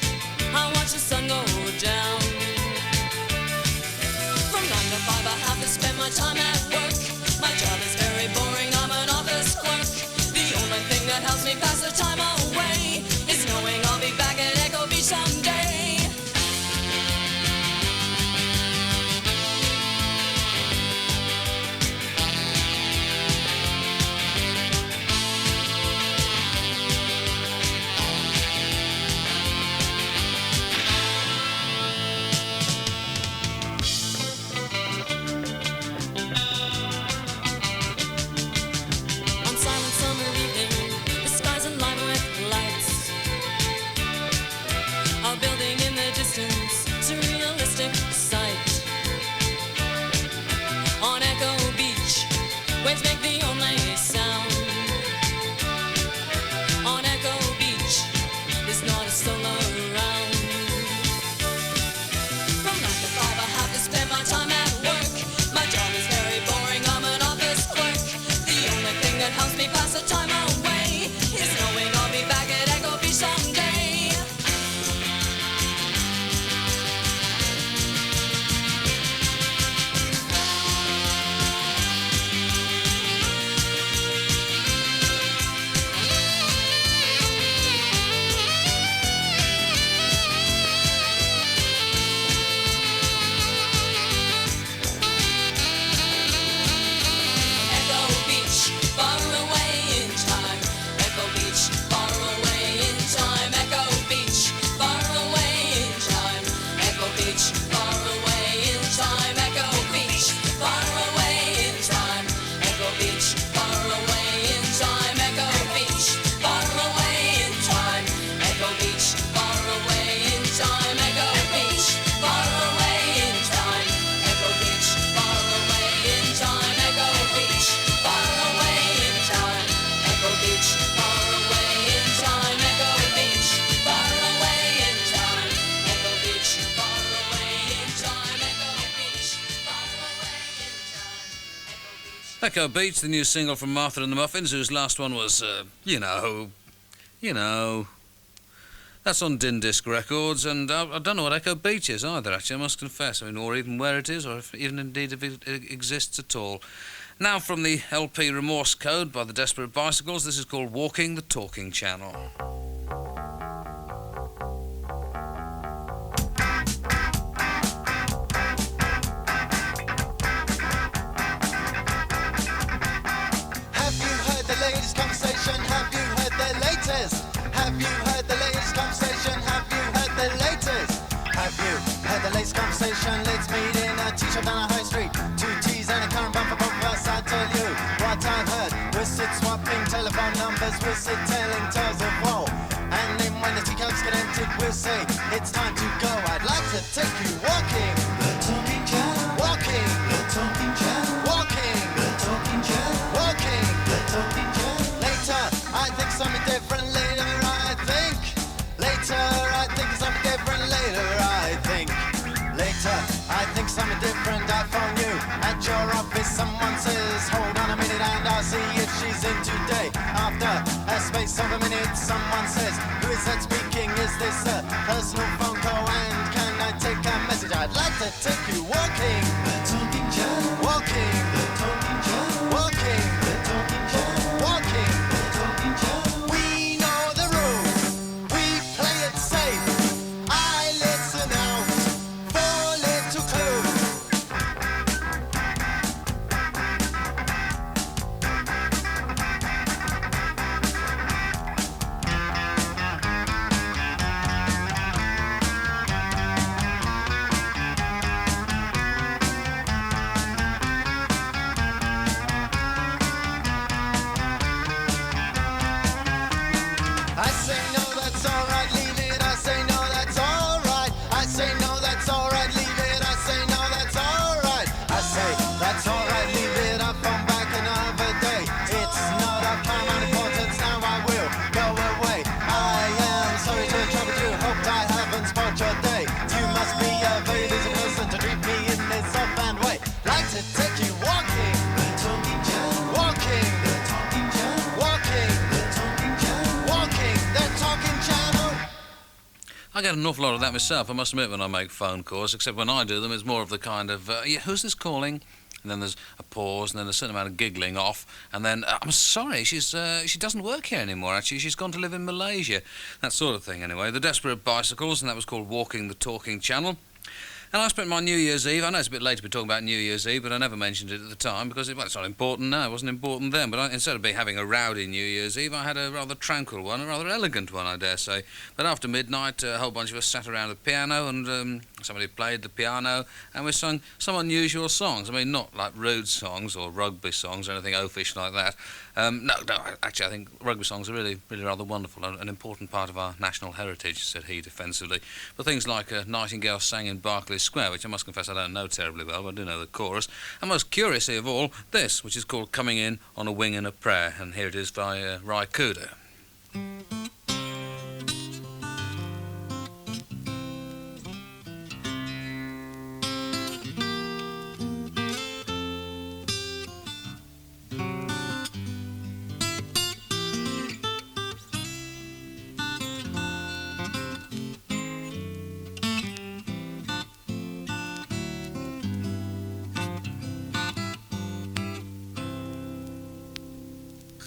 I watch the sun go down. From 9 to 5 I have to spend my time at work. My job is very boring, I'm an office clerk. The only thing that helps me pass the time away is knowing I'll be back at Echo Beach someday. On silent summer evening, the skies alive with lights. A building in the distance, surrealistic sight. On Echo Beach, waves make the only sound. On Echo Beach, there's not a soul around. From 9 to 5 I have to spend my time at work. My job is very boring, I'm an office clerk. The only thing that helps me pass the time away is knowing I'll be back at Echo Beach someday. Echo Beach, far away in time. Echo Beach, far away in time. Echo Beach, far away in time. Echo Beach, far away in time. Echo Beach, far away in time. Echo Beach, far away in time. Echo Beach, far away in time. Echo Beach, far away in time. Echo Beach, far away in time. Echo Beach, far away in time. Echo Beach, far away in time. Echo Beach, far away in time. Echo Beach, far away in time. Echo Beach, far away in time. Echo Beach, far away in time. Echo Beach, the new single from Martha and the Muffins, whose last one was, you know. That's on Din Disc Records, and I don't know what Echo Beach is either, actually, I must confess. I mean, or even where it is, or if, even indeed if it exists at all. Now from the LP Remorse Code by the Desperate Bicycles, this is called Walking the Talking Channel. Have you heard the latest conversation? Have you heard the latest? Have you heard the latest conversation? Have you heard the latest? Have you heard the latest conversation? Let's meet in a t-shirt on a high street. 2 T's and a current bump for both of us. I'll tell you what I've heard. We'll sit swapping telephone numbers. We'll sit telling tales of woe. And then when the teacups get emptied, we'll say it's time to go. I'd like to take you walking. The talking channel. Walking. The talking channel. Walking. The talking channel. Walking. The talking channel. Later, I think something different. Later, I think. Later, I think something different. Later, I think. Later, I think something different. I phone you at your office. Someone says, hold on a minute and I'll see if she's in today. After a space of a minute, someone says, who is that speaking? Is this a personal phone call? And can I take a message? I'd like to take you walking. The talking say no, that's alright, leave it. I say no, that's alright. I say no, that's alright, leave it. I say no, that's alright. I say that's alright, leave it. I'll come back another day. It's not of paramount importance, now I will go away. I am sorry to trouble you, hope I haven't spoiled your day. You must be a very busy person to treat me in this offhand way. Like to take you walking, the talking channel. Walking, the talking channel. Walking, the talking channel. Walking, the talking channel. I get an awful lot of that myself, I must admit, when I make phone calls, except when I do them, it's more of the kind of, yeah, who's this calling? And then there's a pause, and then a certain amount of giggling off, and then, I'm sorry, she doesn't work here anymore, actually. She's gone to live in Malaysia. That sort of thing, anyway. The Desperate Bicycles, and that was called Walking the Talking Channel. And I spent my New Year's Eve, I know it's a bit late to be talking about New Year's Eve, but I never mentioned it at the time because it's not important now, it wasn't important then. But instead of having a rowdy New Year's Eve, I had a rather tranquil one, a rather elegant one, I dare say. But after midnight, a whole bunch of us sat around the piano and somebody played the piano and we sung some unusual songs. I mean, not like rude songs or rugby songs or anything oafish like that. No, actually, I think rugby songs are really rather wonderful, an important part of our national heritage, said he defensively. But things like Nightingale sang in Berkeley Square, which I must confess I don't know terribly well, but I do know the chorus. And most curiously of all, this, which is called Coming In on a Wing and a Prayer, and here it is by Wright.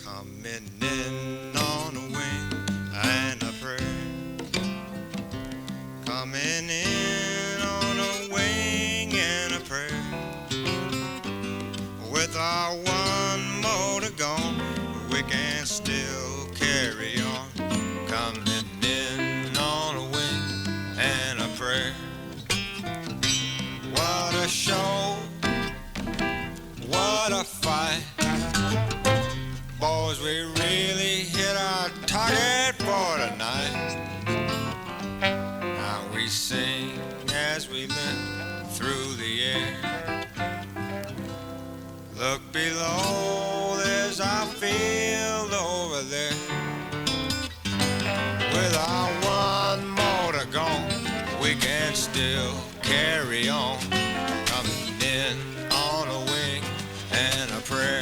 Coming in on a wing and a prayer. Coming in on a wing and a prayer. With our one motor gone, we can still carry on. Coming in on a wing and a prayer. What a show, what a fight. Boys, we really hit our target for tonight. Now we sing as we limp through the air. Look below, there's our field over there. With our one motor gone, we can still carry on. Coming in on a wing and a prayer.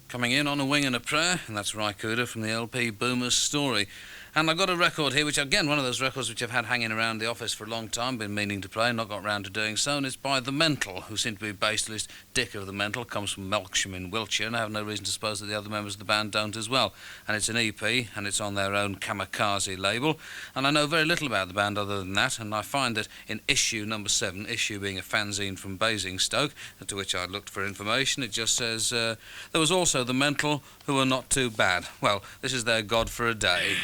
Coming in on a wing and a prayer, and that's Rykuda from the LP Boomer's Story. And I've got a record here, which again, one of those records which I've had hanging around the office for a long time, been meaning to play, not got round to doing so, and it's by The Mental, who seem to be based, at least Dick of The Mental, comes from Melksham in Wiltshire, and I have no reason to suppose that the other members of the band don't as well. And it's an EP, and it's on their own Kamikaze label, and I know very little about the band other than that, and I find that in issue number 7, issue being a fanzine from Basingstoke, to which I looked for information, it just says, there was also The Mental, who were not too bad. Well, this is their God for a Day.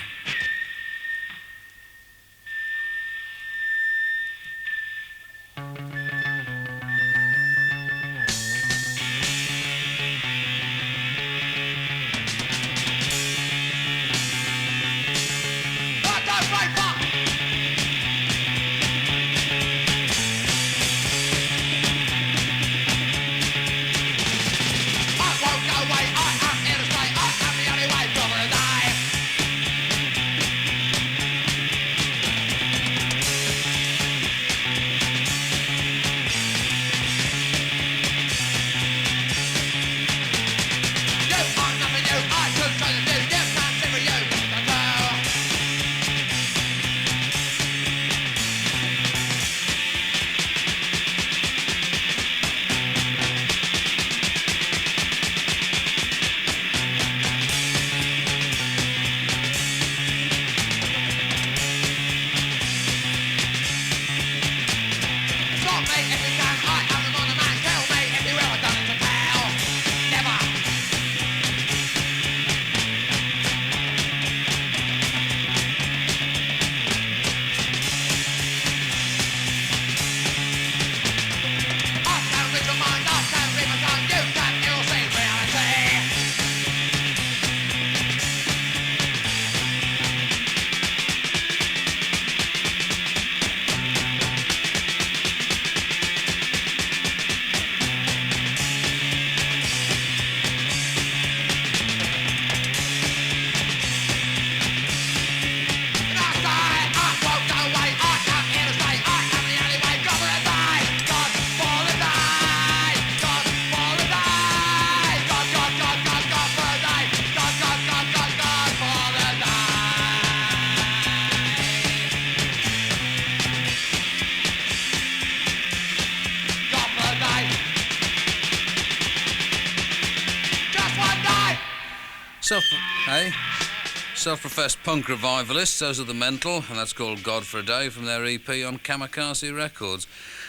Self-professed punk revivalists, those are the Mental, and that's called God for a Day from their EP on Kamikaze Records.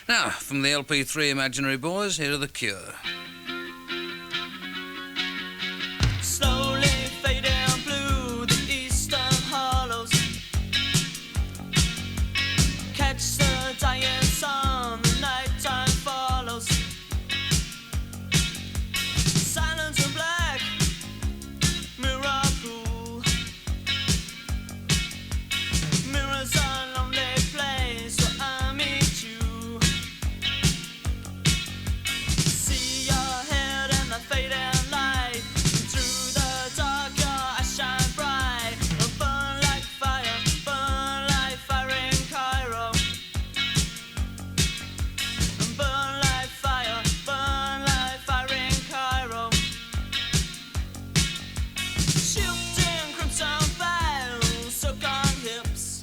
Now, from the LP3 Imaginary Boys, here are The Cure. Slowly fading blue, the eastern hollows. Catch the dying sun, the nighttime follows. Silence and black, mirror pool. Mirrors a lonely place where I meet you. See your head and the fading light. Through the dark your eyes shine bright. Burn like fire in Cairo. Burn like fire in Cairo. Shifting crimson veils, silk on hips.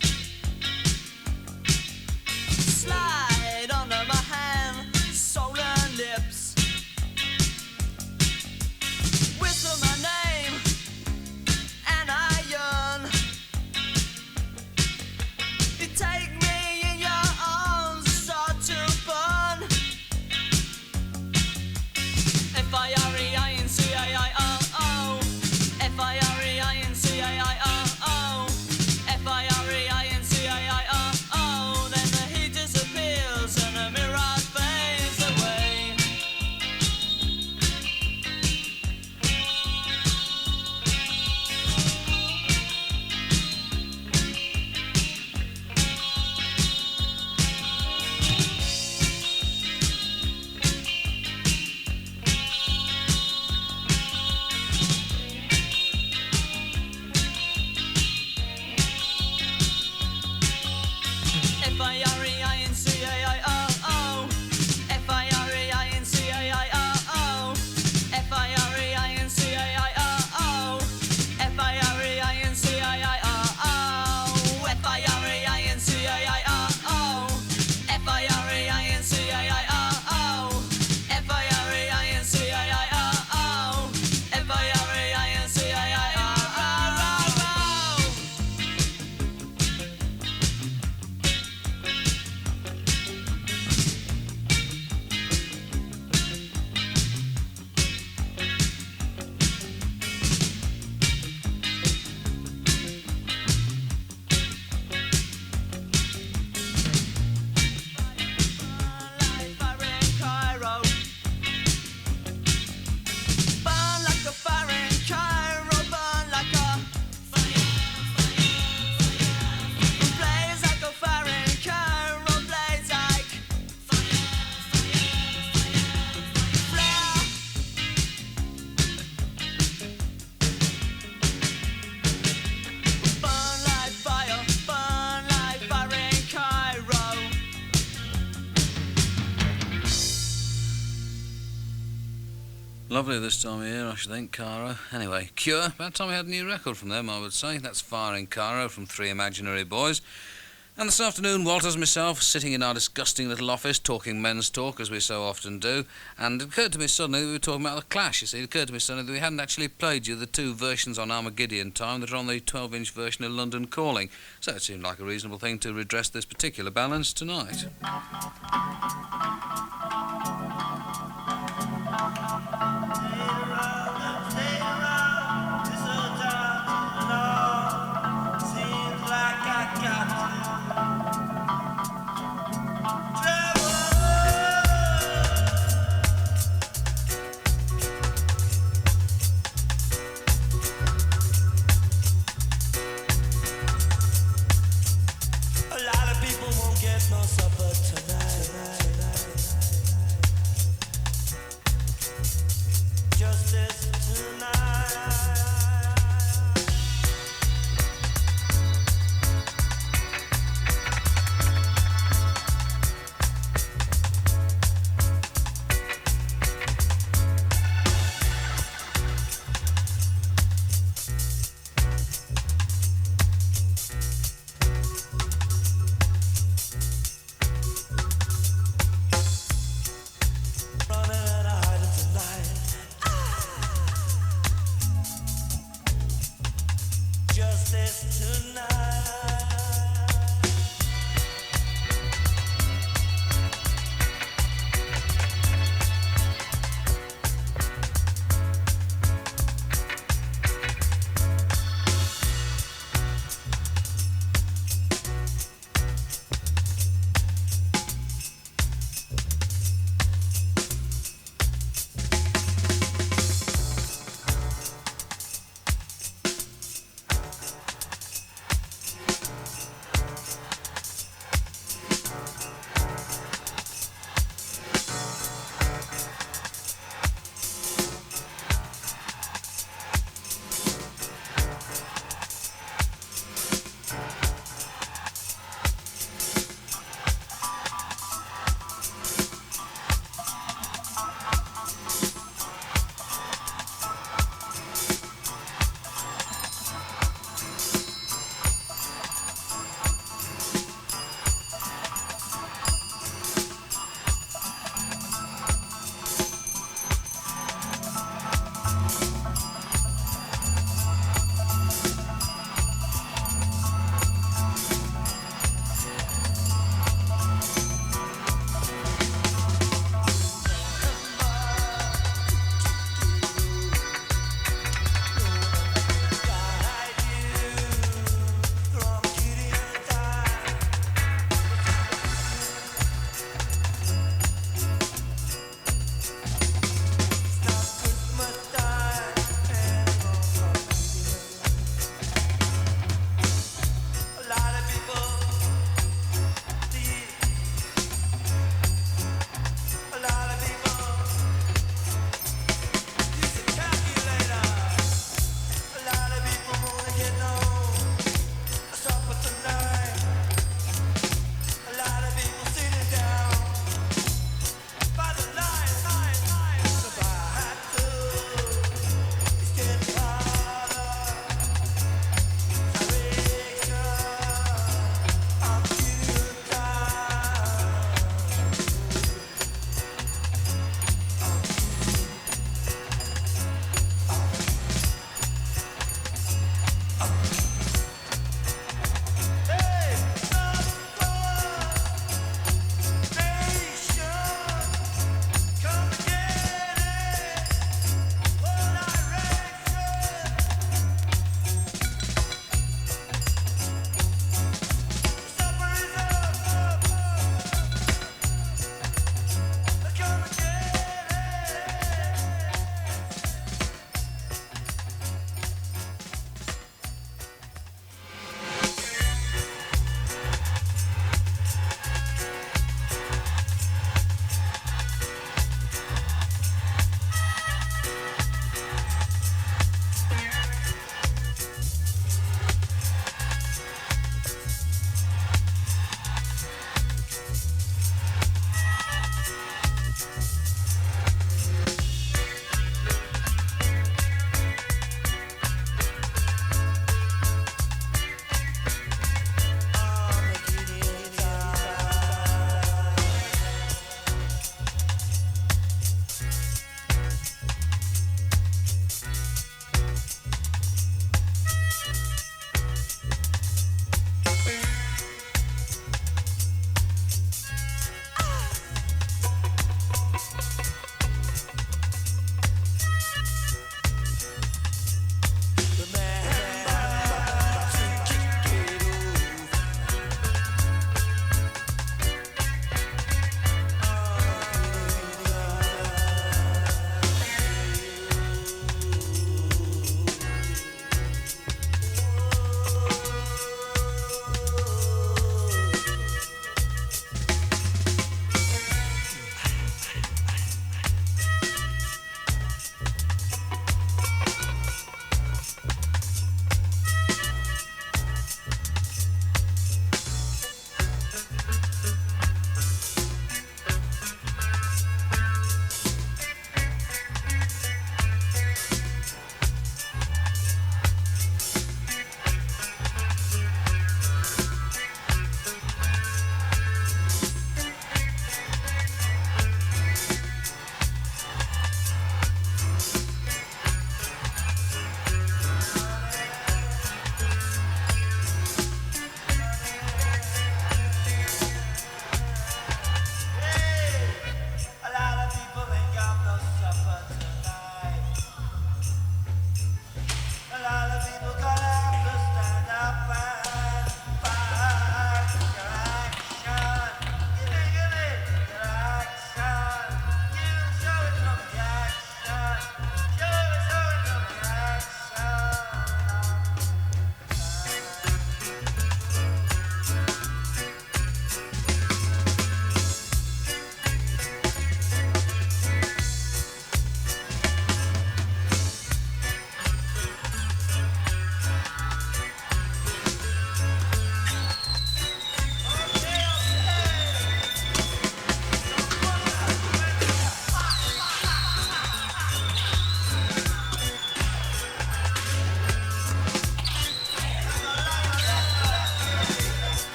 Slide under my hand, soul and lips. Whisper my name, and I yearn. You take me in your arms, start to burn. F-I-R-E-I-N-C-A-I-R-O. F-I-R-E-I-N-C-A-I-R-O. F-I-R-E-I-N-C-A-I-R-O. Then the heat disappears and the mirage fades away. F-I-R-E-I-N-C-A-I-R-O. F-I-R-E-I-N-C-A-I-R-O. F-I-R-E-I-N-C-A-I-R-O. F-I-R-E-I-N-C-A-I-R-O. F-I-R-E-I-N-C-A-I-R-O. F-I-R-E-I-N-C-A-I-R-O. F-I-R-E-I-N-C-A-I-R-O. F-I-R-E-I-N-C-A-I-R-O. Burn like a fire in Cairo, burn like a blaze like a fire in Cairo, blaze like flare. Burn like fire in Cairo. Lovely this time of year, I should think, Cairo. Anyway, Cure, about time we had a new record from them, I would say. That's Fire in Cairo from Three Imaginary Boys. And this afternoon, Walter's myself, sitting in our disgusting little office, talking men's talk, as we so often do, and it occurred to me suddenly that we were talking about The Clash, you see. It occurred to me suddenly that we hadn't actually played you the two versions on Armageddon Time that are on the 12-inch version of London Calling, so it seemed like a reasonable thing to redress this particular balance tonight. A lot of people won't get no supper tonight. Just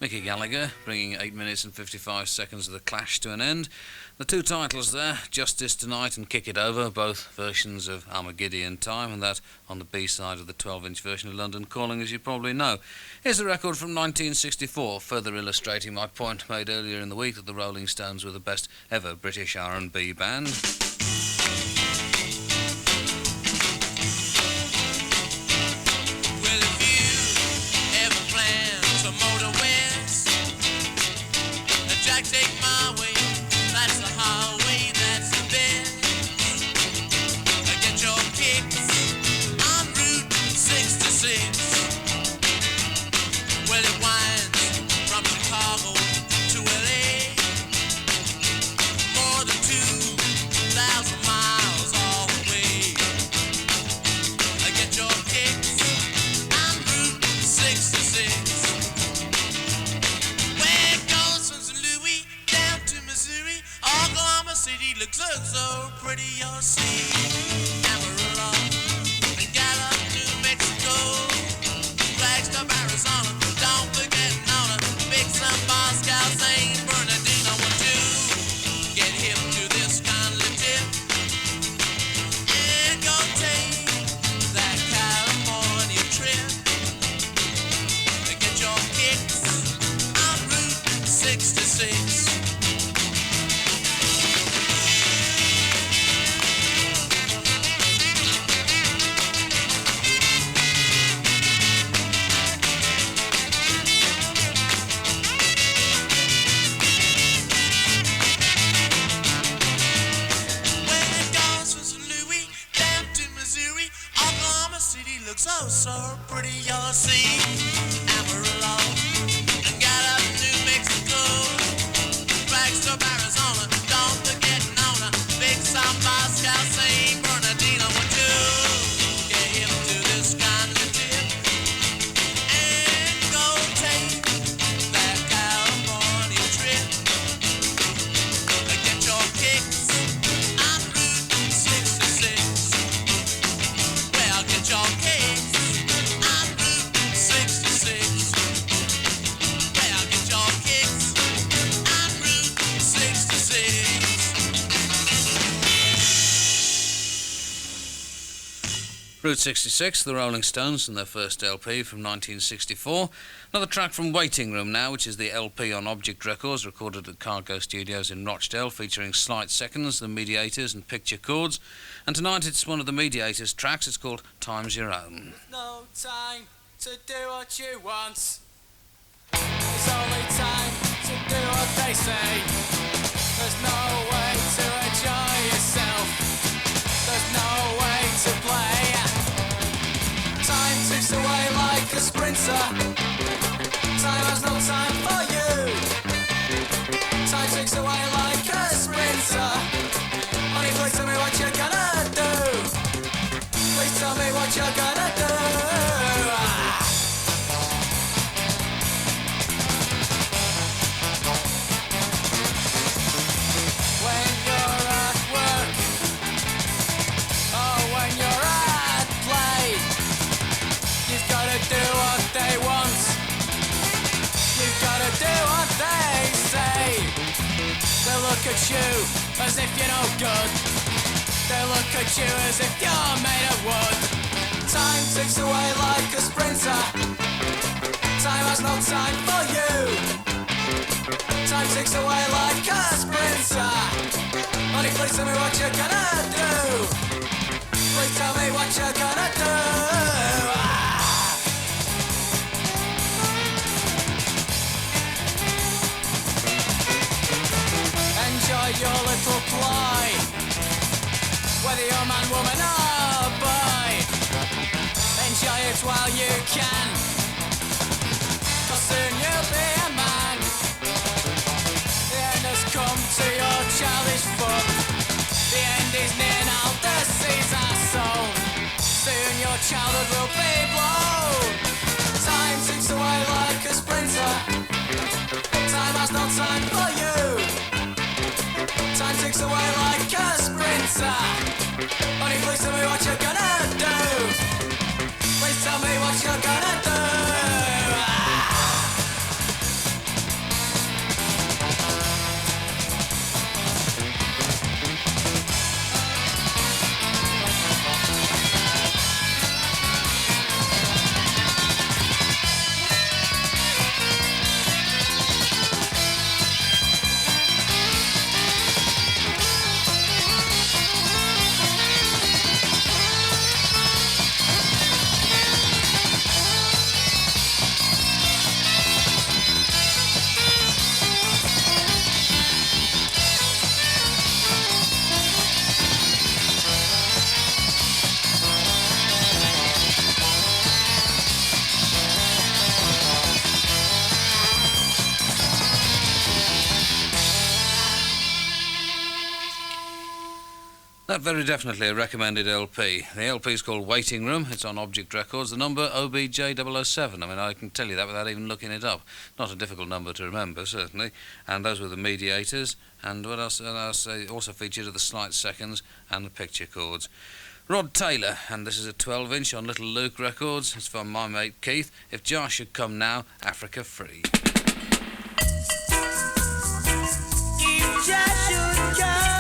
Mickey Gallagher, bringing 8 minutes and 55 seconds of The Clash to an end. The two titles there, Justice Tonight and Kick It Over, both versions of Armageddon Time, and that on the B-side of the 12-inch version of London Calling, as you probably know. Here's a record from 1964, further illustrating my point made earlier in the week that the Rolling Stones were the best ever British R&B band. So pretty, you'll see. Amarillo and Gallup, New Mexico, Flagstaff, Arizona. Don't forget Nona, Big Sun, Moscow, St. Bernardino. Want to get hip to this kind of tip and go take that California trip. Get your kicks on Route 66. So pretty, you'll see. Amarillo and Gallup, New Mexico, Flagstaff, Arizona. Don't forget Nona, Big South, Moscow, St. Bernardino. Want to get hip to this kind of tip and go take that California trip. Get your kicks on Route 66. Well, get your kicks. Route 66, the Rolling Stones and their first LP from 1964. Another track from Waiting Room now, which is the LP on Object Records, recorded at Cargo Studios in Rochdale, featuring Slight Seconds, The Mediators and Picture Chords. And tonight it's one of the Mediators' tracks. It's called Time's Your Own. No time to do what you want. There's only time to do what they say. There's no way to enjoy yourself. There's no way to play. Time ticks away like a sprinter. Time has no time for you. Time ticks away like a sprinter. Honey, please tell me what you're gonna do. Please tell me what you're gonna do. When you're at work, oh, when you're at play, you've gotta do what they want. You've gotta do what they say. They look at you as if you're no good. They look at you as if you're made of wood. Time ticks away like a sprinter. Time has no time for you. Time ticks away like a sprinter. Honey, please tell me what you're gonna do. Please tell me what you're gonna do. Enjoy your little ploy, whether you're man, woman or boy. Enjoy it while you can, 'cause soon you'll be a man. The end has come to your childish foot. The end is near now, the seeds are sown. Soon your childhood will be blown. Time ticks away like a sprinter. Time has no time for you. Time ticks away like a sprinter. Honey, please tell me what you're gonna do. Please tell me what you're gonna do. That very definitely a recommended LP. The LP is called Waiting Room. It's on Object Records. The number OBJ007. I mean, I can tell you that without even looking it up. Not a difficult number to remember, certainly. And those were the mediators. And what else? Also featured are the slight seconds and the picture chords. Rod Taylor, and this is a 12-inch on Little Luke Records. It's from my mate Keith. If Jar Should Come Now, Africa Free. If Jar should come.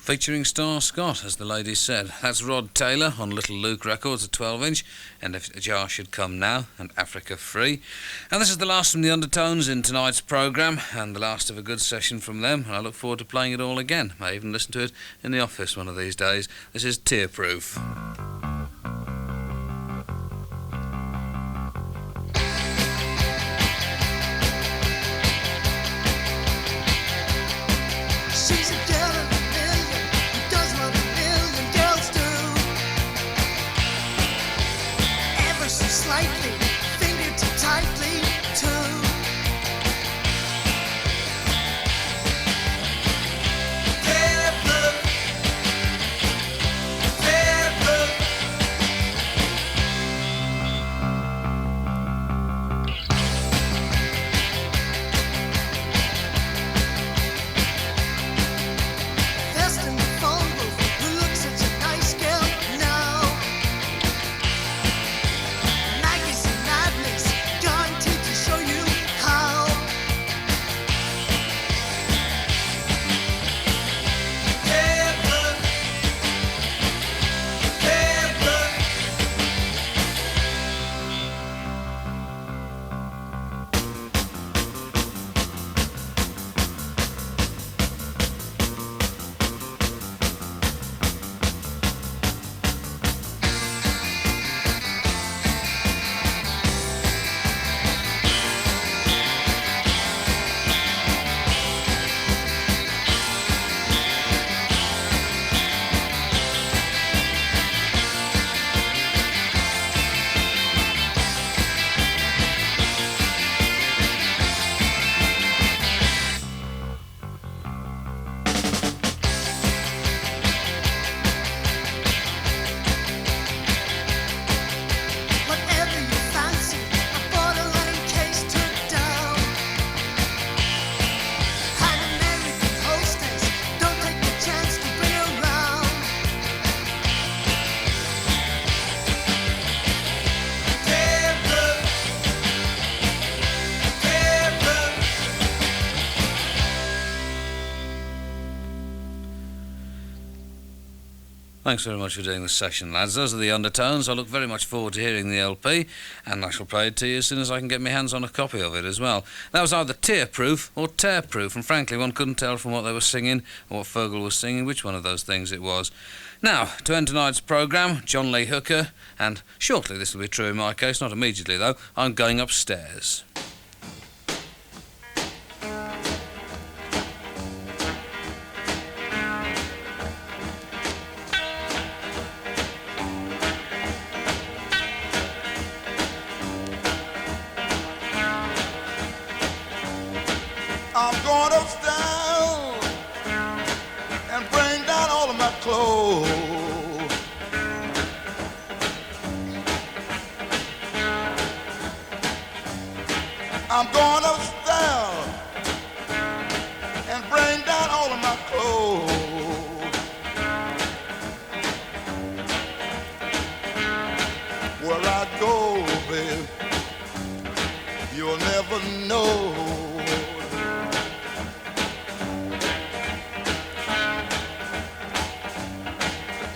Featuring Star Scott, as the lady said. That's Rod Taylor on Little Luke Records, a 12-inch, and If a Jar Should Come Now, and Africa Free. And this is the last from the Undertones in tonight's programme, and the last of a good session from them, and I look forward to playing it all again. I may even listen to it in the office one of these days. This is Tearproof. She's a girl of a million who does what a million girls do. Ever so slightly, finger too tightly, too. Tearproof, tearproof. Best in the phone booth, who looks such a nice girl now. Magazine madness, guaranteed to show you how. Tearproof, tearproof. Whatever you fancy, a borderline case took down. An American hostess, don't take the chance to bring around. Tearproof, tearproof. Thanks very much for doing this session, lads. Those are the Undertones. I look very much forward to hearing the LP, and I shall play it to you as soon as I can get my hands on a copy of it as well. That was either Tearproof or Tearproof, and frankly one couldn't tell from what they were singing or what Fergal was singing which one of those things it was. Now, to end tonight's programme, John Lee Hooker, and shortly this will be true in my case, not immediately though, I'm going upstairs. I'm going upstairs and bring down all of my clothes. I'm going upstairs and bring down all of my clothes. Where I go, babe, you'll never know.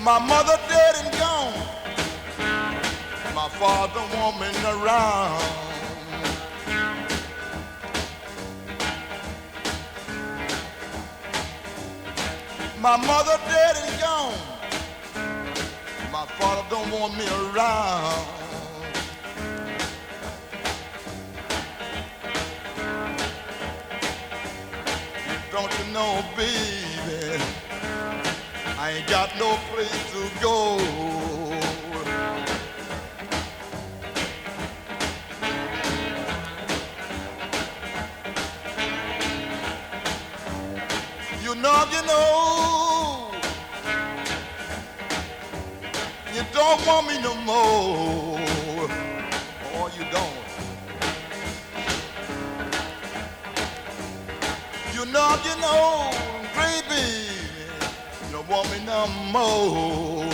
My mother dead and gone. My father want me around. My mother dead and gone. My father don't want me around. Don't you know, baby, I ain't got no place to go. You don't want me no more. Oh, you don't. You know, baby, you don't want me no more.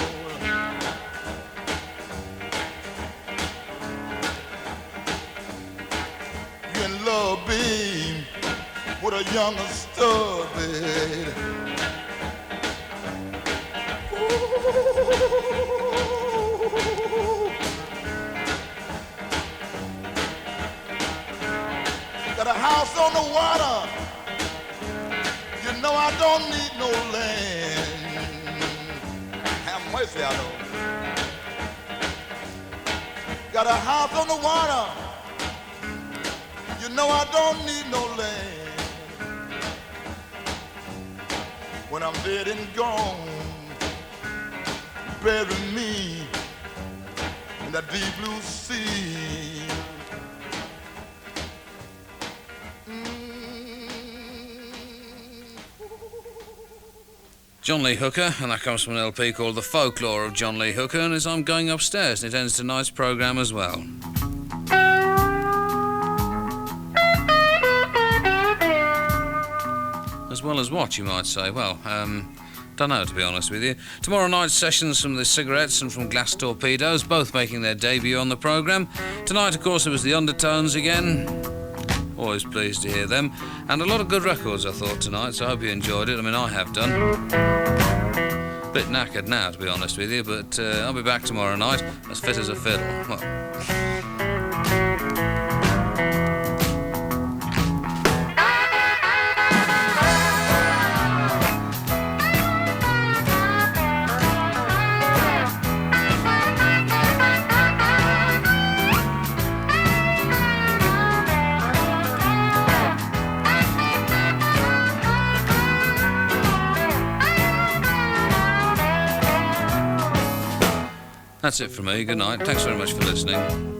You in love, babe, with a younger stud, babe. Got a house on the water. You know I don't need no land. Have mercy, I don't. Got a house on the water. You know I don't need no land. When I'm dead and gone, bury me in the deep blue sea. John Lee Hooker, and that comes from an LP called The Folklore of John Lee Hooker, and as I'm going upstairs, and it ends tonight's programme as well. As well as what, you might say? Well, don't know, to be honest with you. Tomorrow night's sessions from the Cigarettes and from Glass Torpedoes, both making their debut on the programme. Tonight, of course, it was the Undertones again. Always pleased to hear them. And a lot of good records, I thought, tonight, so I hope you enjoyed it. I mean, I have done. Bit knackered now, to be honest with you, but I'll be back tomorrow night, as fit as a fiddle. Well... That's it from me. Good night. Thanks very much for listening.